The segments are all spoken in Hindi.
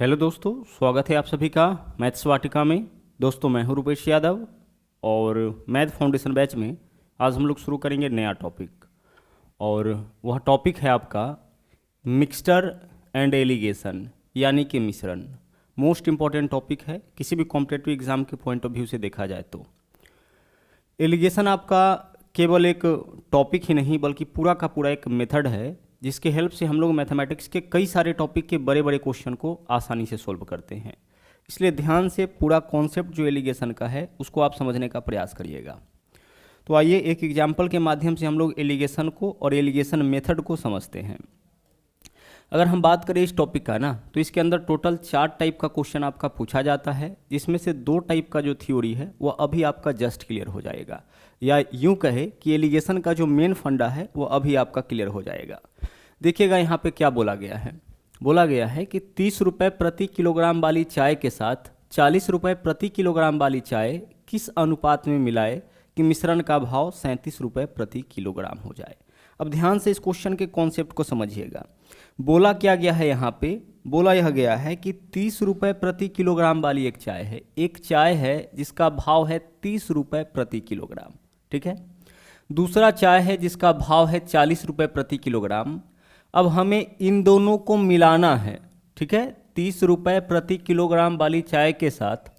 हेलो दोस्तों, स्वागत है आप सभी का मैथ्स वाटिका में। दोस्तों मैं हूं रुपेश यादव और मैथ फाउंडेशन बैच में आज हम लोग शुरू करेंगे नया टॉपिक। और वह टॉपिक है आपका मिक्सचर एंड एलिगेशन, यानी कि मिश्रण। मोस्ट इम्पॉर्टेंट टॉपिक है किसी भी कॉम्पिटेटिव एग्जाम के पॉइंट ऑफ व्यू से देखा जाए तो। एलिगेशन आपका केवल एक टॉपिक ही नहीं बल्कि पूरा का पूरा एक मेथड है जिसके हेल्प से हम लोग मैथमेटिक्स के कई सारे टॉपिक के बड़े बड़े क्वेश्चन को आसानी से सोल्व करते हैं। इसलिए ध्यान से पूरा कॉन्सेप्ट जो एलिगेशन का है उसको आप समझने का प्रयास करिएगा। तो आइए एक एग्जाम्पल के माध्यम से हम लोग एलिगेशन को और एलिगेशन मेथड को समझते हैं। अगर हम बात करें इस टॉपिक का ना, तो इसके अंदर टोटल 4 टाइप का क्वेश्चन आपका पूछा जाता है, जिसमें से 2 टाइप का जो थ्योरी है वह अभी आपका जस्ट क्लियर हो जाएगा, या यूं कहे कि एलिगेशन का जो मेन फंडा है वो अभी आपका क्लियर हो जाएगा। देखिएगा यहाँ पे क्या बोला गया है। बोला गया है कि 30 रुपये प्रति किलोग्राम वाली चाय के साथ 40 रुपये प्रति किलोग्राम वाली चाय किस अनुपात में मिलाए कि मिश्रण का भाव 37 रुपये प्रति किलोग्राम हो जाए। अब ध्यान से इस क्वेश्चन के कॉन्सेप्ट को समझिएगा। बोला क्या गया है यहाँ पे? बोला यह गया है कि 30 रुपये प्रति किलोग्राम वाली एक चाय है जिसका भाव है 30 रुपये प्रति किलोग्राम, ठीक है। दूसरा चाय है जिसका भाव है 40 रुपये प्रति किलोग्राम। अब हमें इन दोनों को मिलाना है, ठीक है। 30 रुपये प्रति किलोग्राम वाली चाय के साथ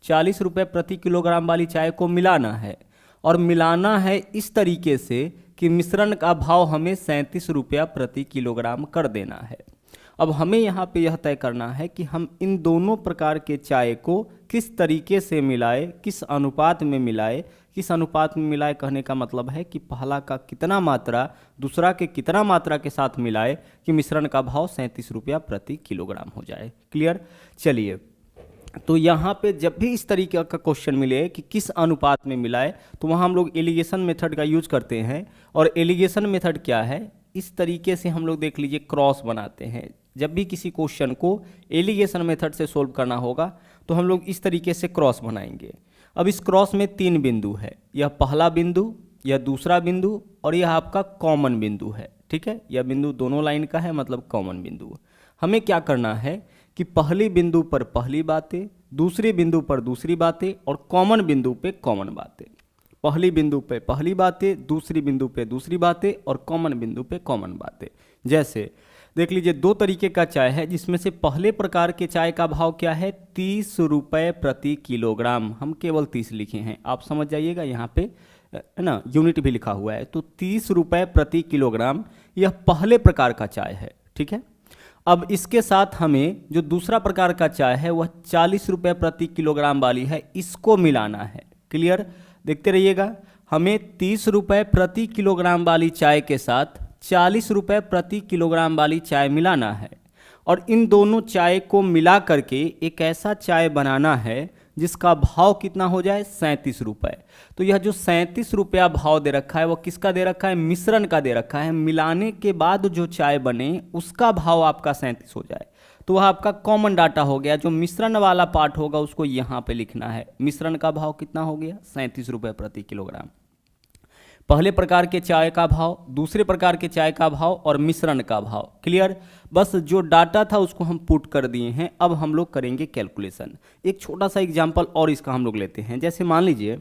40 रुपये प्रति किलोग्राम वाली चाय को मिलाना है, और मिलाना है इस तरीके से कि मिश्रण का भाव हमें 37 रुपया प्रति किलोग्राम कर देना है। अब हमें यहाँ पे यह तय करना है कि हम इन दोनों प्रकार के चाय को किस तरीके से मिलाए, किस अनुपात में मिलाए। किस अनुपात में मिलाए कहने का मतलब है कि पहला का कितना मात्रा दूसरा के कितना मात्रा के साथ मिलाए कि मिश्रण का भाव 37 रुपया प्रति किलोग्राम हो जाए। क्लियर? चलिए, तो यहाँ पे जब भी इस तरीके का क्वेश्चन मिले कि किस अनुपात में मिलाए, तो वहाँ हम लोग एलिगेशन मेथड का यूज करते हैं। और एलिगेशन मेथड क्या है? इस तरीके से हम लोग देख लीजिए क्रॉस बनाते हैं। जब भी किसी क्वेश्चन को एलिगेशन मेथड से सोल्व करना होगा तो हम लोग इस तरीके से क्रॉस बनाएंगे। अब इस क्रॉस में 3 बिंदु है, यह पहला बिंदु, यह दूसरा बिंदु और यह आपका कॉमन बिंदु है, ठीक है। यह बिंदु दोनों लाइन का है, मतलब कॉमन बिंदु। हमें क्या करना है कि पहली बिंदु पर पहली बातें, दूसरी बिंदु पर दूसरी बातें और कॉमन बिंदु पे कॉमन बातें। पहली बिंदु पे पहली बातें, दूसरी बिंदु पे दूसरी बातें और कॉमन बिंदु पे कॉमन बातें। जैसे देख लीजिए 2 तरीके का चाय है, जिसमें से पहले प्रकार के चाय का भाव क्या है? 30 रुपये प्रति किलोग्राम। हम केवल 30 लिखे हैं, आप समझ जाइएगा, यहाँ पे है ना यूनिट भी लिखा हुआ है। तो 30 रुपये प्रति किलोग्राम यह पहले प्रकार का चाय है, ठीक है। अब इसके साथ हमें जो दूसरा प्रकार का चाय है वह 40 रुपये प्रति किलोग्राम वाली है, इसको मिलाना है। क्लियर? देखते रहिएगा। हमें 30 रुपये प्रति किलोग्राम वाली चाय के साथ 40 रुपये प्रति किलोग्राम वाली चाय मिलाना है, और इन दोनों चाय को मिला करके एक ऐसा चाय बनाना है जिसका भाव कितना हो जाए? 37 रुपये। तो यह जो 37 रुपया भाव दे रखा है वो किसका दे रखा है? मिश्रण का दे रखा है। मिलाने के बाद जो चाय बने उसका भाव आपका 37 हो जाए, तो वह आपका कॉमन डाटा हो गया। जो मिश्रण वाला पार्ट होगा उसको यहाँ पे लिखना है। मिश्रण का भाव कितना हो गया? 37 रुपये प्रति किलोग्राम। पहले प्रकार के चाय का भाव, दूसरे प्रकार के चाय का भाव और मिश्रण का भाव। क्लियर? बस जो डाटा था उसको हम पुट कर दिए हैं। अब हम लोग करेंगे कैलकुलेशन। एक छोटा सा एग्जांपल और इसका हम लोग लेते हैं। जैसे मान लीजिए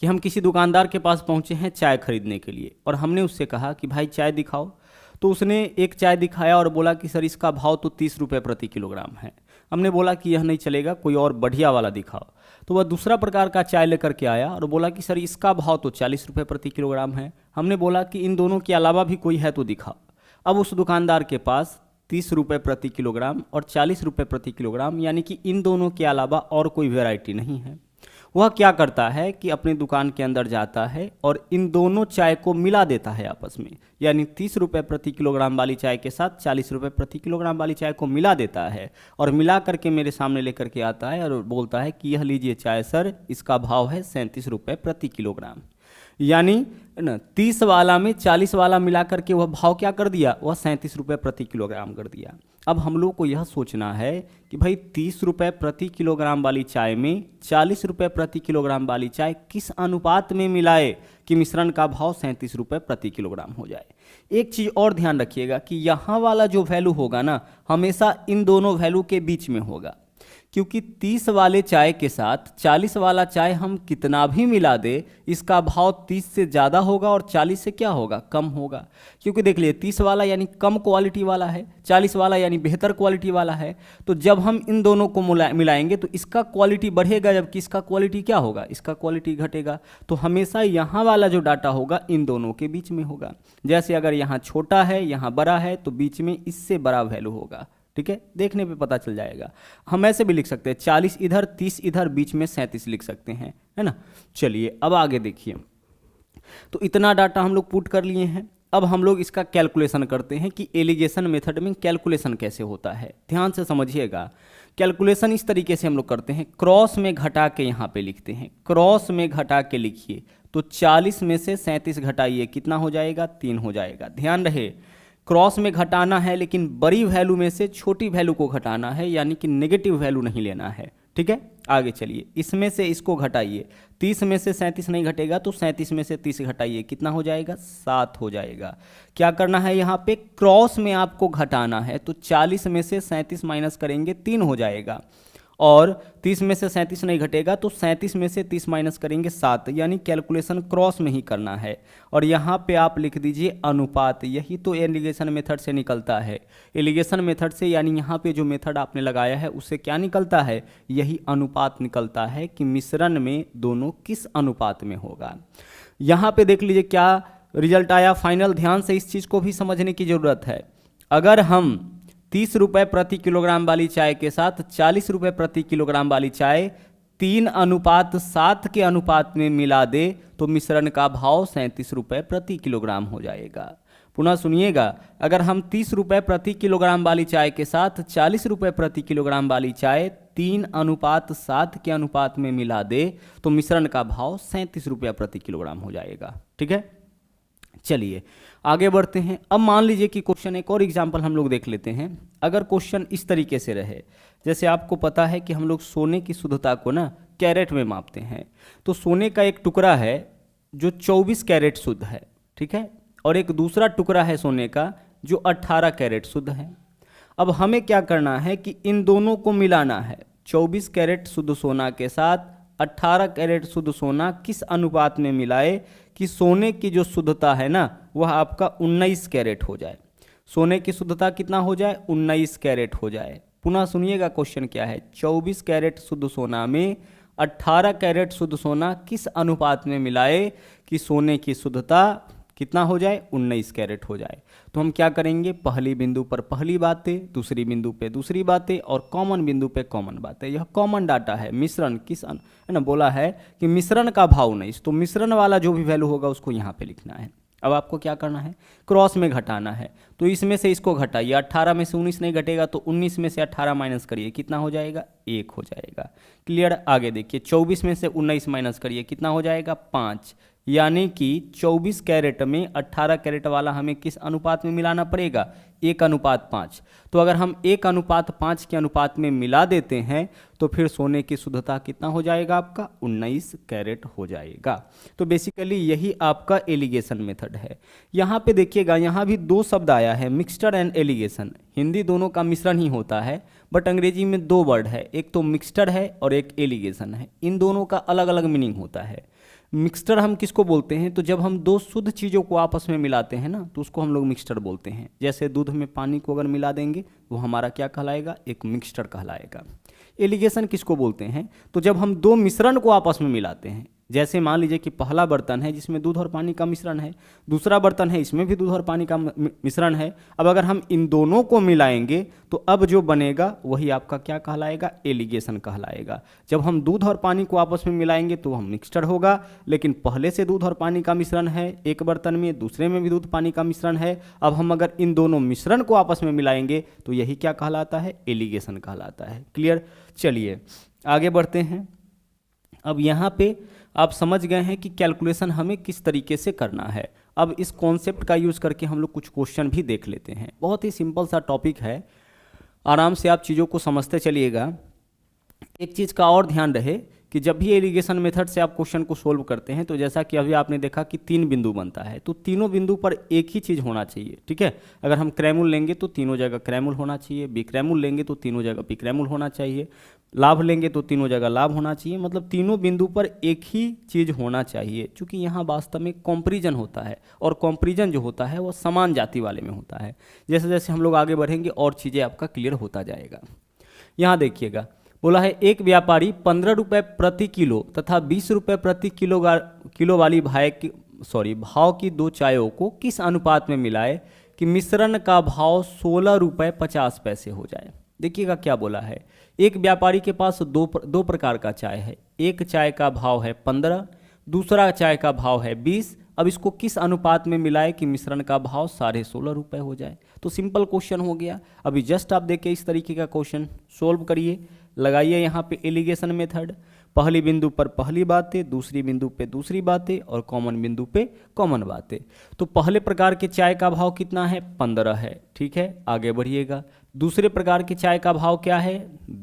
कि हम किसी दुकानदार के पास पहुंचे हैं चाय खरीदने के लिए, और हमने उससे कहा कि भाई चाय दिखाओ। तो उसने एक चाय दिखाया और बोला कि सर इसका भाव तो 30 रुपये प्रति किलोग्राम है। हमने बोला कि यह नहीं चलेगा, कोई और बढ़िया वाला दिखाओ। तो वह दूसरा प्रकार का चाय लेकर के आया और बोला कि सर इसका भाव तो 40 रुपये प्रति किलोग्राम है। हमने बोला कि इन दोनों के अलावा भी कोई है तो दिखाओ। अब उस दुकानदार के पास 30 रुपये प्रति किलोग्राम और 40 रुपये प्रति किलोग्राम, यानी कि इन दोनों के अलावा और कोई वेराइटी नहीं है। वह क्या करता है कि अपने दुकान के अंदर जाता है और इन दोनों चाय को मिला देता है आपस में, यानी 30 रुपये प्रति किलोग्राम वाली चाय के साथ 40 रुपये प्रति किलोग्राम वाली चाय को मिला देता है, और मिला करके मेरे सामने लेकर के आता है और बोलता है कि यह लीजिए चाय सर, इसका भाव है 37 रुपये प्रति किलोग्राम। यानी ना 30 वाला में 40 वाला मिला करके वह भाव क्या कर दिया? वह 37 रुपये प्रति किलोग्राम कर दिया। अब हम लोग को यह सोचना है कि भाई 30 रुपये प्रति किलोग्राम वाली चाय में 40 रुपये प्रति किलोग्राम वाली चाय किस अनुपात में मिलाए कि मिश्रण का भाव 37 रुपये प्रति किलोग्राम हो जाए। एक चीज़ और ध्यान रखिएगा कि यहाँ वाला जो वैल्यू होगा ना, हमेशा इन दोनों वैल्यू के बीच में होगा, क्योंकि 30 वाले चाय के साथ 40 वाला चाय हम कितना भी मिला दे, इसका भाव 30 से ज़्यादा होगा और 40 से क्या होगा, कम होगा। क्योंकि देख लिए 30 वाला यानी कम क्वालिटी वाला है, 40 वाला यानी बेहतर क्वालिटी वाला है। तो जब हम इन दोनों को मिलाएंगे तो इसका क्वालिटी बढ़ेगा, जबकि इसका क्वालिटी क्या होगा, इसका क्वालिटी घटेगा। तो हमेशा यहाँ वाला जो डाटा होगा इन दोनों के बीच में होगा। जैसे अगर यहाँ छोटा है यहाँ बड़ा है तो बीच में इससे बड़ा वैल्यू होगा। ठीक है, देखने पे पता चल जाएगा। हम ऐसे भी लिख सकते हैं 40 इधर 30 इधर, बीच में 37 लिख सकते हैं, है ना। चलिए अब आगे देखिए, तो इतना डाटा हम लोग पुट कर लिए हैं। अब हम लोग इसका कैलकुलेशन करते हैं कि एलिगेशन मेथड में कैलकुलेशन कैसे होता है। ध्यान से समझिएगा, कैलकुलेशन इस तरीके से हम लोग करते हैं, क्रॉस में घटा के यहाँ पे लिखते हैं, क्रॉस में घटा के लिखिए। तो 40 में से 37 घटाइए, कितना हो जाएगा, 3 हो जाएगा। ध्यान रहे क्रॉस में घटाना है, लेकिन बड़ी वैल्यू में से छोटी वैल्यू को घटाना है, यानी कि नेगेटिव वैल्यू नहीं लेना है। ठीक है, आगे चलिए, इसमें से इसको घटाइए। 30 में से 37 नहीं घटेगा तो 37 में से 30 घटाइए, कितना हो जाएगा, 7 हो जाएगा। क्या करना है, यहाँ पे क्रॉस में आपको घटाना है, तो 40 में से 37 माइनस करेंगे 3 हो जाएगा, और 30 में से 37 नहीं घटेगा तो 37 में से 30 माइनस करेंगे 7, यानी कैलकुलेशन क्रॉस में ही करना है। और यहाँ पे आप लिख दीजिए अनुपात, यही तो एलिगेशन मेथड से निकलता है। एलिगेशन मेथड से यानी यहाँ पे जो मेथड आपने लगाया है उससे क्या निकलता है, यही अनुपात निकलता है कि मिश्रण में दोनों किस अनुपात में होगा। यहाँ पे देख लीजिए क्या रिजल्ट आया फाइनल। ध्यान से इस चीज़ को भी समझने की ज़रूरत है। अगर हम 30 रुपये प्रति किलोग्राम वाली चाय के साथ 40 रुपये प्रति किलोग्राम वाली चाय 3:7 के अनुपात में मिला दे तो मिश्रण का भाव 37 रुपये प्रति किलोग्राम हो जाएगा। पुनः सुनिएगा, अगर हम 30 रुपये प्रति किलोग्राम वाली चाय के साथ 40 रुपये प्रति किलोग्राम वाली चाय 3:7 के अनुपात में मिला दे तो मिश्रण का भाव 37 रुपये प्रति किलोग्राम हो जाएगा। ठीक है, चलिए आगे बढ़ते हैं। अब मान लीजिए कि क्वेश्चन, एक और एग्जाम्पल हम लोग देख लेते हैं। अगर क्वेश्चन इस तरीके से रहे, जैसे आपको पता है कि हम लोग सोने की शुद्धता को ना कैरेट में मापते हैं, तो सोने का एक टुकड़ा है जो 24 कैरेट शुद्ध है, ठीक है, और एक दूसरा टुकड़ा है सोने का जो 18 कैरेट शुद्ध है। अब हमें क्या करना है कि इन दोनों को मिलाना है। 24 कैरेट शुद्ध सोना के साथ 18 कैरेट शुद्ध सोना किस अनुपात में मिलाए कि सोने की जो शुद्धता है ना वह आपका 19 कैरेट हो जाए। सोने की शुद्धता कितना हो जाए, 19 कैरेट हो जाए। पुनः सुनिएगा क्वेश्चन क्या है, 24 कैरेट शुद्ध सोना में 18 कैरेट शुद्ध सोना किस अनुपात में मिलाए कि सोने की शुद्धता कितना हो जाए, 19 कैरेट हो जाए। तो हम क्या करेंगे, पहली बिंदु पर पहली बातें, दूसरी बिंदु पे दूसरी बातें और कॉमन बिंदु पे कॉमन बातें। यह कॉमन डाटा है। मिश्रण किस है ना, बोला है कि मिश्रण का भाव 19, तो मिश्रण वाला जो भी वैल्यू होगा उसको यहाँ पे लिखना है। अब आपको क्या करना है, क्रॉस में घटाना है, तो इसमें से इसको घटाइए। 18 में से 19 नहीं घटेगा तो 19 में से 18 माइनस करिए, कितना हो जाएगा, 1 हो जाएगा। क्लियर, आगे देखिए, 24 में से 19 माइनस करिए, कितना हो जाएगा, 5। यानी कि 24 कैरेट में 18 कैरेट वाला हमें किस अनुपात में मिलाना पड़ेगा, 1:5। तो अगर हम 1:5 के अनुपात में मिला देते हैं तो फिर सोने की शुद्धता कितना हो जाएगा, आपका 19 कैरेट हो जाएगा। तो बेसिकली यही आपका एलिगेशन मेथड है। यहाँ पे देखिएगा, यहाँ भी 2 शब्द आया है, मिक्सचर एंड एलिगेशन। हिंदी दोनों का मिश्रण ही होता है, बट अंग्रेजी में 2 वर्ड है, एक तो मिक्सचर है और एक एलिगेशन है। इन दोनों का अलग अलग मीनिंग होता है। मिक्सचर हम किसको बोलते हैं, तो जब हम 2 शुद्ध चीज़ों को आपस में मिलाते हैं ना तो उसको हम लोग मिक्सचर बोलते हैं। जैसे दूध में पानी को अगर मिला देंगे वो हमारा क्या कहलाएगा, एक मिक्सचर कहलाएगा। एलिगेशन किसको बोलते हैं, तो जब हम 2 मिश्रण को आपस में मिलाते हैं। जैसे मान लीजिए कि पहला बर्तन है जिसमें दूध और पानी का मिश्रण है, दूसरा बर्तन है इसमें भी दूध और पानी का मिश्रण है। अब अगर हम इन दोनों को मिलाएंगे तो अब जो बनेगा वही आपका क्या कहलाएगा, एलिगेशन कहलाएगा। जब हम दूध और पानी को आपस में मिलाएंगे तो हम मिक्सचर होगा, लेकिन पहले से दूध और पानी का मिश्रण है एक बर्तन में, दूसरे में भी दूध पानी का मिश्रण है। अब हम अगर इन दोनों मिश्रण को आपस में मिलाएंगे तो यही क्या कहलाता है, एलिगेशन कहलाता है। क्लियर, चलिए आगे बढ़ते हैं। अब यहाँ पे आप समझ गए हैं कि कैलकुलेशन हमें किस तरीके से करना है। अब इस कॉन्सेप्ट का यूज़ करके हम लोग कुछ क्वेश्चन भी देख लेते हैं। बहुत ही सिंपल सा टॉपिक है। आराम से आप चीज़ों को समझते चलिएगा। एक चीज़ का और ध्यान रहे कि जब भी एलिगेशन मेथड से आप क्वेश्चन को सोल्व करते हैं तो जैसा कि अभी आपने देखा कि 3 बिंदु बनता है, तो तीनों बिंदु पर एक ही चीज़ होना चाहिए, ठीक है। अगर हम क्रैमूल लेंगे तो तीनों जगह क्रैमूल होना चाहिए, बिक्रैमूल लेंगे तो तीनों जगह बिक्रैमूल होना चाहिए, लाभ लेंगे तो तीनों जगह लाभ होना चाहिए, मतलब तीनों बिंदु पर एक ही चीज़ होना चाहिए, क्योंकि यहाँ वास्तव में कॉम्पेरिजन होता है और कॉम्पेरिजन जो होता है वो समान जाति वाले में होता है। जैसे जैसे हम लोग आगे बढ़ेंगे और चीज़ें आपका क्लियर होता जाएगा। यहाँ देखिएगा, बोला है एक व्यापारी 15 रुपये प्रति किलो तथा 20 रुपये प्रति किलो वाली भाव की 2 चायों को किस अनुपात में मिलाए कि मिश्रण का भाव 16 रुपये 50 पैसे हो जाए। देखिएगा क्या बोला है, एक व्यापारी के पास दो प्रकार का चाय है, एक चाय का भाव है 15, दूसरा चाय का भाव है 20। अब इसको किस अनुपात में मिलाए कि मिश्रण का भाव 16.5 रुपये हो जाए। तो सिंपल क्वेश्चन हो गया। अभी जस्ट आप देखिए इस तरीके का क्वेश्चन सोल्व करिए, लगाइए यहाँ पे एलिगेशन मेथड, पहली बिंदु पर पहली बातें, दूसरी बिंदु पे दूसरी बातें और कॉमन बिंदु पे कॉमन बातें। तो पहले प्रकार के चाय का भाव कितना है, 15 है, ठीक है, आगे बढ़िएगा। दूसरे प्रकार के चाय का भाव क्या है,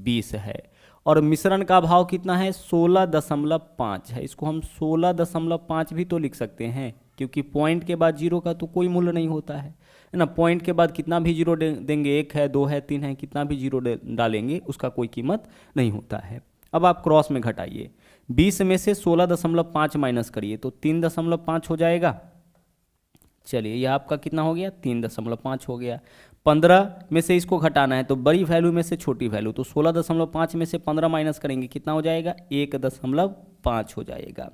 20 है, और मिश्रण का भाव कितना है, 16.5 है। इसको हम 16.5 भी तो लिख सकते हैं, क्योंकि पॉइंट के बाद जीरो का तो कोई मूल्य नहीं होता है ना। पॉइंट के बाद कितना भी जीरो देंगे, 1 है, 2 है, 3 है, कितना भी जीरो डालेंगे उसका कोई कीमत नहीं होता है। अब आप क्रॉस में घटाइए, 20 में से 16.5 माइनस करिए तो 3.5 हो जाएगा। चलिए यह आपका कितना हो गया, 3.5 हो गया। 15 में से इसको घटाना है तो बड़ी वैल्यू में से छोटी वैल्यू, तो 16.5 में से 15 माइनस करेंगे कितना हो जाएगा, 1.5 हो जाएगा।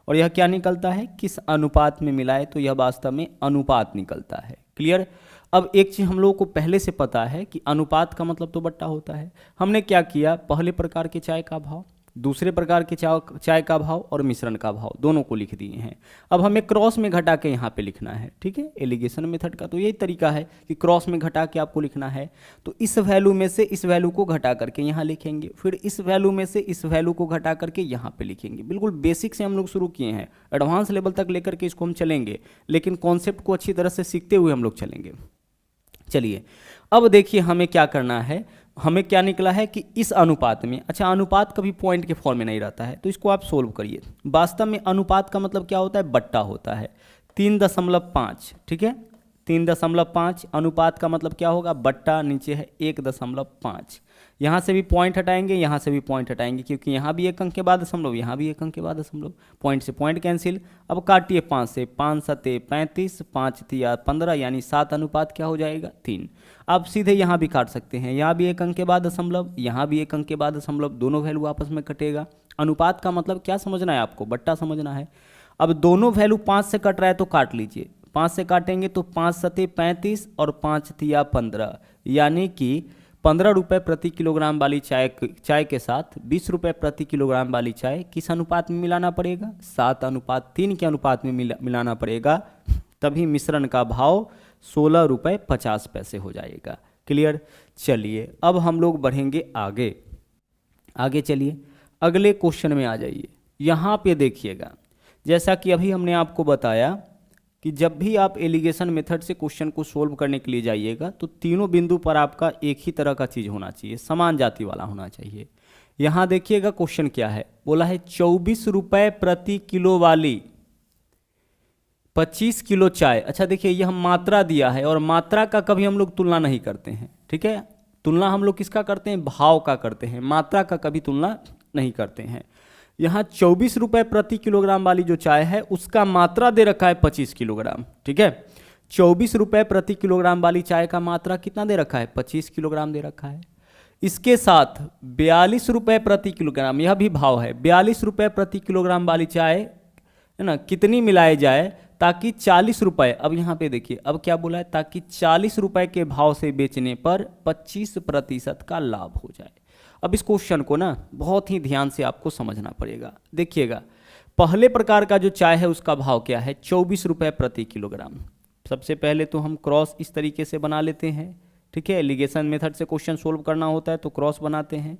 और यह क्या निकलता है, किस अनुपात में मिलाए, तो यह वास्तव में अनुपात निकलता है। क्लियर। अब एक चीज़ हम लोगों को पहले से पता है कि अनुपात का मतलब तो बट्टा होता है। हमने क्या किया, पहले प्रकार के चाय का भाव, दूसरे प्रकार के चाय का भाव और मिश्रण का भाव दोनों को लिख दिए हैं। अब हमें क्रॉस में घटा के यहाँ पे लिखना है, ठीक है। एलिगेशन मेथड का तो यही तरीका है कि क्रॉस में घटा के आपको लिखना है। तो इस वैल्यू में से इस वैल्यू को घटा करके यहाँ लिखेंगे, फिर इस वैल्यू में से इस वैल्यू को घटा करके यहाँ पे लिखेंगे। बिल्कुल बेसिक से हम लोग शुरू किए हैं, एडवांस लेवल तक लेकर के इसको हम चलेंगे, लेकिन कॉन्सेप्ट को अच्छी तरह से सीखते हुए हम लोग चलेंगे। चलिए अब देखिए हमें क्या करना है, हमें क्या निकला है कि इस अनुपात में, अच्छा अनुपात कभी पॉइंट के फॉर्म में नहीं रहता है, तो इसको आप सोल्व करिए। वास्तव में अनुपात का मतलब क्या होता है, बट्टा होता है। 3.5, ठीक है, 3.5 अनुपात का मतलब क्या होगा, बट्टा, नीचे है 1.5। यहाँ से भी पॉइंट हटाएंगे, यहाँ से भी पॉइंट हटाएंगे, क्योंकि यहाँ भी 1 अंक के बाद दशमलव, यहाँ भी 1 अंक के बाद दशमलव, पॉइंट से पॉइंट कैंसिल। अब काटिए 5 से, 5 7 35, 5 3 15, यानी 7 अनुपात क्या हो जाएगा, 3। आप सीधे यहाँ भी काट सकते हैं, यहाँ भी 1 अंक के बाद दशमलव, यहाँ भी 1 अंक के बाद दशमलव, दोनों वैल्यू आपस में कटेगा। अनुपात का मतलब क्या समझना है आपको, बट्टा समझना है। अब दोनों वैल्यू 5 से कट रहा है तो काट लीजिए, 5 से काटेंगे तो 5 7 35 और 5 3 15, यानी कि 15 रुपये प्रति किलोग्राम वाली चाय के साथ 20 रुपये प्रति किलोग्राम वाली चाय किस अनुपात में मिलाना पड़ेगा, 7:3 के अनुपात में मिलाना पड़ेगा, तभी मिश्रण का भाव 16 रुपये 50 पैसे हो जाएगा। क्लियर। चलिए अब हम लोग बढ़ेंगे आगे, आगे चलिए अगले क्वेश्चन में आ जाइए। यहाँ पे देखिएगा, जैसा कि अभी हमने आपको बताया कि जब भी आप एलिगेशन मेथड से क्वेश्चन को सोल्व करने के लिए जाइएगा तो तीनों बिंदु पर आपका एक ही तरह का चीज़ होना चाहिए, समान जाति वाला होना चाहिए। यहाँ देखिएगा क्वेश्चन क्या है, बोला है 24 रुपये प्रति किलो वाली 25 किलो चाय। अच्छा देखिए यह मात्रा दिया है, और मात्रा का कभी हम लोग तुलना नहीं करते हैं, ठीक है। तुलना हम लोग किसका करते हैं, भाव का करते हैं, मात्रा का कभी तुलना नहीं करते हैं। यहाँ 24 रुपये प्रति किलोग्राम वाली जो चाय है उसका मात्रा दे रखा है 25 किलोग्राम, ठीक है। 24 रुपये प्रति किलोग्राम वाली चाय का मात्रा कितना दे रखा है, 25 किलोग्राम दे रखा है। इसके साथ 42 रुपये प्रति किलोग्राम, यह भी भाव है, 42 रुपये प्रति किलोग्राम वाली चाय है ना, कितनी मिलाई जाए ताकि 40 रुपये, अब यहाँ पे देखिए अब क्या बोला है, ताकि 40 रुपये के भाव से बेचने पर 25% का लाभ हो जाए। अब इस क्वेश्चन को ना बहुत ही ध्यान से आपको समझना पड़ेगा। देखिएगा पहले प्रकार का जो चाय है उसका भाव क्या है, 24 रुपये प्रति किलोग्राम। सबसे पहले तो हम क्रॉस इस तरीके से बना लेते हैं, ठीक है। एलिगेशन मेथड से क्वेश्चन सोल्व करना होता है तो क्रॉस बनाते हैं।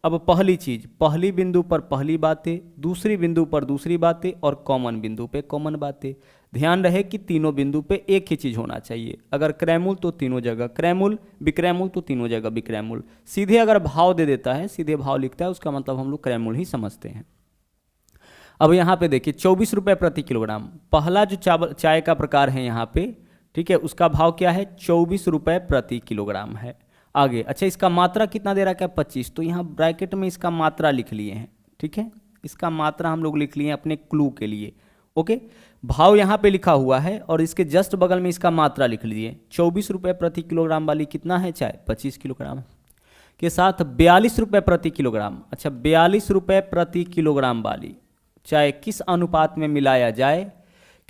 अब पहली चीज, पहली बिंदु पर पहली बातें, दूसरी बिंदु पर दूसरी बातें और कॉमन बिंदु पे कॉमन बातें। ध्यान रहे कि तीनों बिंदु पे एक ही चीज होना चाहिए। अगर क्रैमूल तो तीनों जगह क्रैमूल, विक्रैमूल तो तीनों जगह विक्रैमूल। सीधे अगर भाव दे देता है, सीधे भाव लिखता है, उसका मतलब हम लोग क्रैमूल ही समझते हैं। अब यहाँ पे देखिए 24 रुपये प्रति किलोग्राम, पहला जो चाय का प्रकार है यहाँ पे, ठीक है, उसका भाव क्या है 24 रुपये प्रति किलोग्राम है। आगे अच्छा, इसका मात्रा कितना दे रहा है, क्या 25, तो यहाँ ब्रैकेट में इसका मात्रा लिख लिए हैं, ठीक है, इसका मात्रा हम लोग लिख लिए हैं अपने क्लू के लिए। ओके, भाव यहाँ पे लिखा हुआ है और इसके जस्ट बगल में इसका मात्रा लिख लीजिए। 24 रुपये प्रति किलोग्राम वाली कितना है चाय, 25 किलोग्राम के साथ 42 रुपये प्रति किलोग्राम। अच्छा, 42 रुपये प्रति किलोग्राम वाली चाय किस अनुपात में मिलाया जाए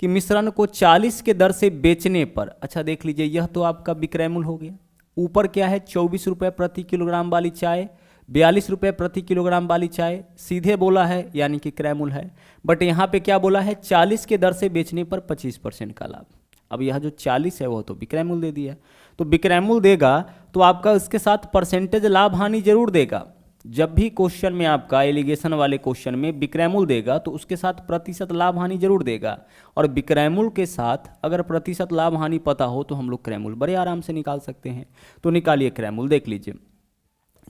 कि मिश्रण को 40 के दर से बेचने पर। अच्छा देख लीजिए, यह तो आपका विक्रयमूल्य हो गया। ऊपर क्या है 24 रुपये प्रति किलोग्राम वाली चाय, 42 रुपये प्रति किलोग्राम वाली चाय, सीधे बोला है यानी कि क्रयमूल्य है। बट यहाँ पे क्या बोला है 40 के दर से बेचने पर 25% का लाभ। अब यह जो 40 है वो तो विक्रयमूल्य दे दिया, तो विक्रयमूल्य देगा तो आपका इसके साथ परसेंटेज लाभ हानि जरूर देगा। जब भी क्वेश्चन में आपका एलिगेशन वाले क्वेश्चन में विक्रयमूल्य देगा तो उसके साथ प्रतिशत लाभ हानि जरूर देगा। और विक्रयमूल्य के साथ अगर प्रतिशत लाभ हानि पता हो तो हम लोग क्रयमूल्य बड़े आराम से निकाल सकते हैं। तो निकालिए क्रयमूल्य, देख लीजिए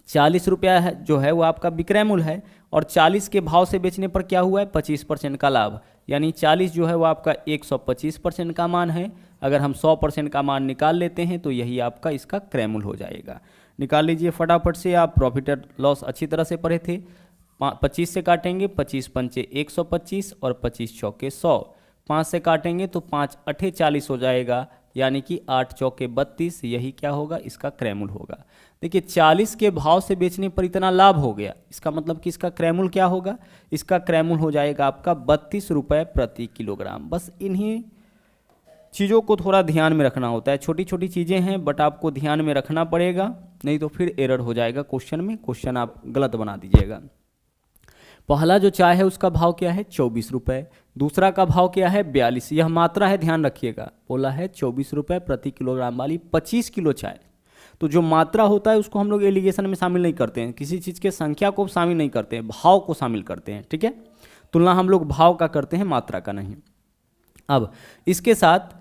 40 रुपया है जो है वो आपका विक्रयमूल्य है और 40 के भाव से बेचने पर क्या हुआ है 25% का लाभ, यानी 40 जो है वो आपका 125% का मान है। अगर हम 100% का मान निकाल लेते हैं तो यही आपका इसका क्रयमूल्य हो जाएगा। निकाल लीजिए फटाफट से। आप प्रॉफिट एंड लॉस अच्छी तरह से पढ़े थे। 25 से काटेंगे, 25 पंचे 125 और 25 चौके 100। 5 से काटेंगे तो 5 अठे 40 हो जाएगा, यानी कि 8 चौके 32। यही क्या होगा इसका क्रयमूल्य होगा। देखिए 40 के भाव से बेचने पर इतना लाभ हो गया, इसका मतलब कि इसका क्रयमूल्य क्या होगा, इसका क्रयमूल्य हो जाएगा आपका 32 रुपये प्रति किलोग्राम। बस इन्हीं चीज़ों को थोड़ा ध्यान में रखना होता है। छोटी छोटी चीज़ें हैं बट आपको ध्यान में रखना पड़ेगा, नहीं तो फिर एरर हो जाएगा क्वेश्चन में, क्वेश्चन आप गलत बना दीजिएगा। पहला जो चाय है उसका भाव क्या है 24 रुपये, दूसरा का भाव क्या है 42। यह मात्रा है, ध्यान रखिएगा, बोला है 24 रुपये प्रति किलोग्राम वाली 25 किलो चाय। तो जो मात्रा होता है उसको हम लोग एलिगेशन में शामिल नहीं करते हैं, किसी चीज़ के संख्या को शामिल नहीं करते हैं, भाव को शामिल करते हैं, ठीक है। तुलना हम लोग भाव का करते हैं, मात्रा का नहीं। अब इसके साथ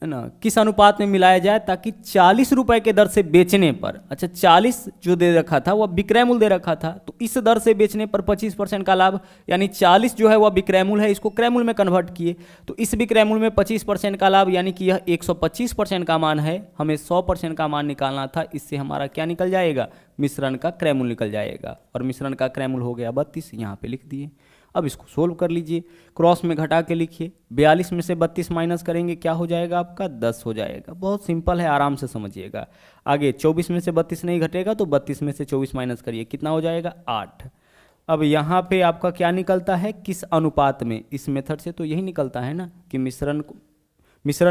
है ना किस अनुपात में मिलाया जाए ताकि 40 रुपये के दर से बेचने पर, अच्छा 40 जो दे रखा था वह विक्रय मूल्य दे रखा था, तो इस दर से बेचने पर 25% का लाभ, यानी 40 जो है वह विक्रय मूल्य है, इसको क्रय मूल्य में कन्वर्ट किए तो इस विक्रय मूल्य में 25% का लाभ, यानी कि यह 125% का मान है, हमें 100% का मान निकालना था। इससे हमारा क्या निकल जाएगा, मिश्रण का क्रय मूल्य निकल जाएगा। और मिश्रण का क्रय मूल्य हो गया 32, यहाँ पे लिख दिए। अब इसको सोल्व कर लीजिए, क्रॉस में घटा के लिखिए। 42 में से 32 माइनस करेंगे, क्या हो जाएगा आपका 10 हो जाएगा। बहुत सिंपल है, आराम से समझिएगा। आगे 24 में से 32 नहीं घटेगा तो 32 में से 24 माइनस करिए, कितना हो जाएगा 8। अब यहाँ पे आपका क्या निकलता है, किस अनुपात में, इस मेथड से तो यही निकलता है ना कि मिश्रण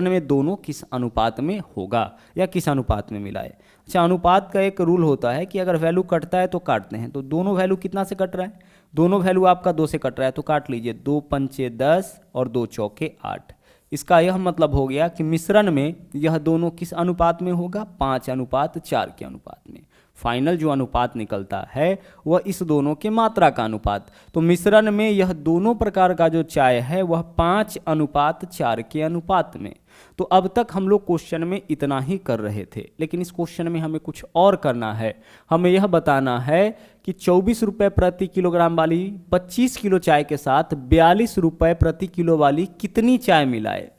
में दोनों किस अनुपात में होगा या किस अनुपात में मिलाए। अच्छा, अनुपात का एक रूल होता है कि अगर वैल्यू कटता है तो काटते हैं, तो दोनों वैल्यू कितना से कट रहा है, दोनों वैल्यू आपका 2 से कट रहा है तो काट लीजिए। 2 पंचे 10 और 2 चौके 8। इसका यह मतलब हो गया कि मिश्रण में यह दोनों किस अनुपात में होगा, 5:4 के अनुपात में। फाइनल जो अनुपात निकलता है वह इस दोनों के मात्रा का अनुपात। तो मिश्रण में यह दोनों प्रकार का जो चाय है वह 5:4 के अनुपात में। तो अब तक हम लोग क्वेश्चन में इतना ही कर रहे थे, लेकिन इस क्वेश्चन में हमें कुछ और करना है। हमें यह बताना है कि 24 रुपये प्रति किलोग्राम वाली 25 किलो चाय के साथ 42 रुपये प्रति किलो वाली कितनी चाय मिलाए।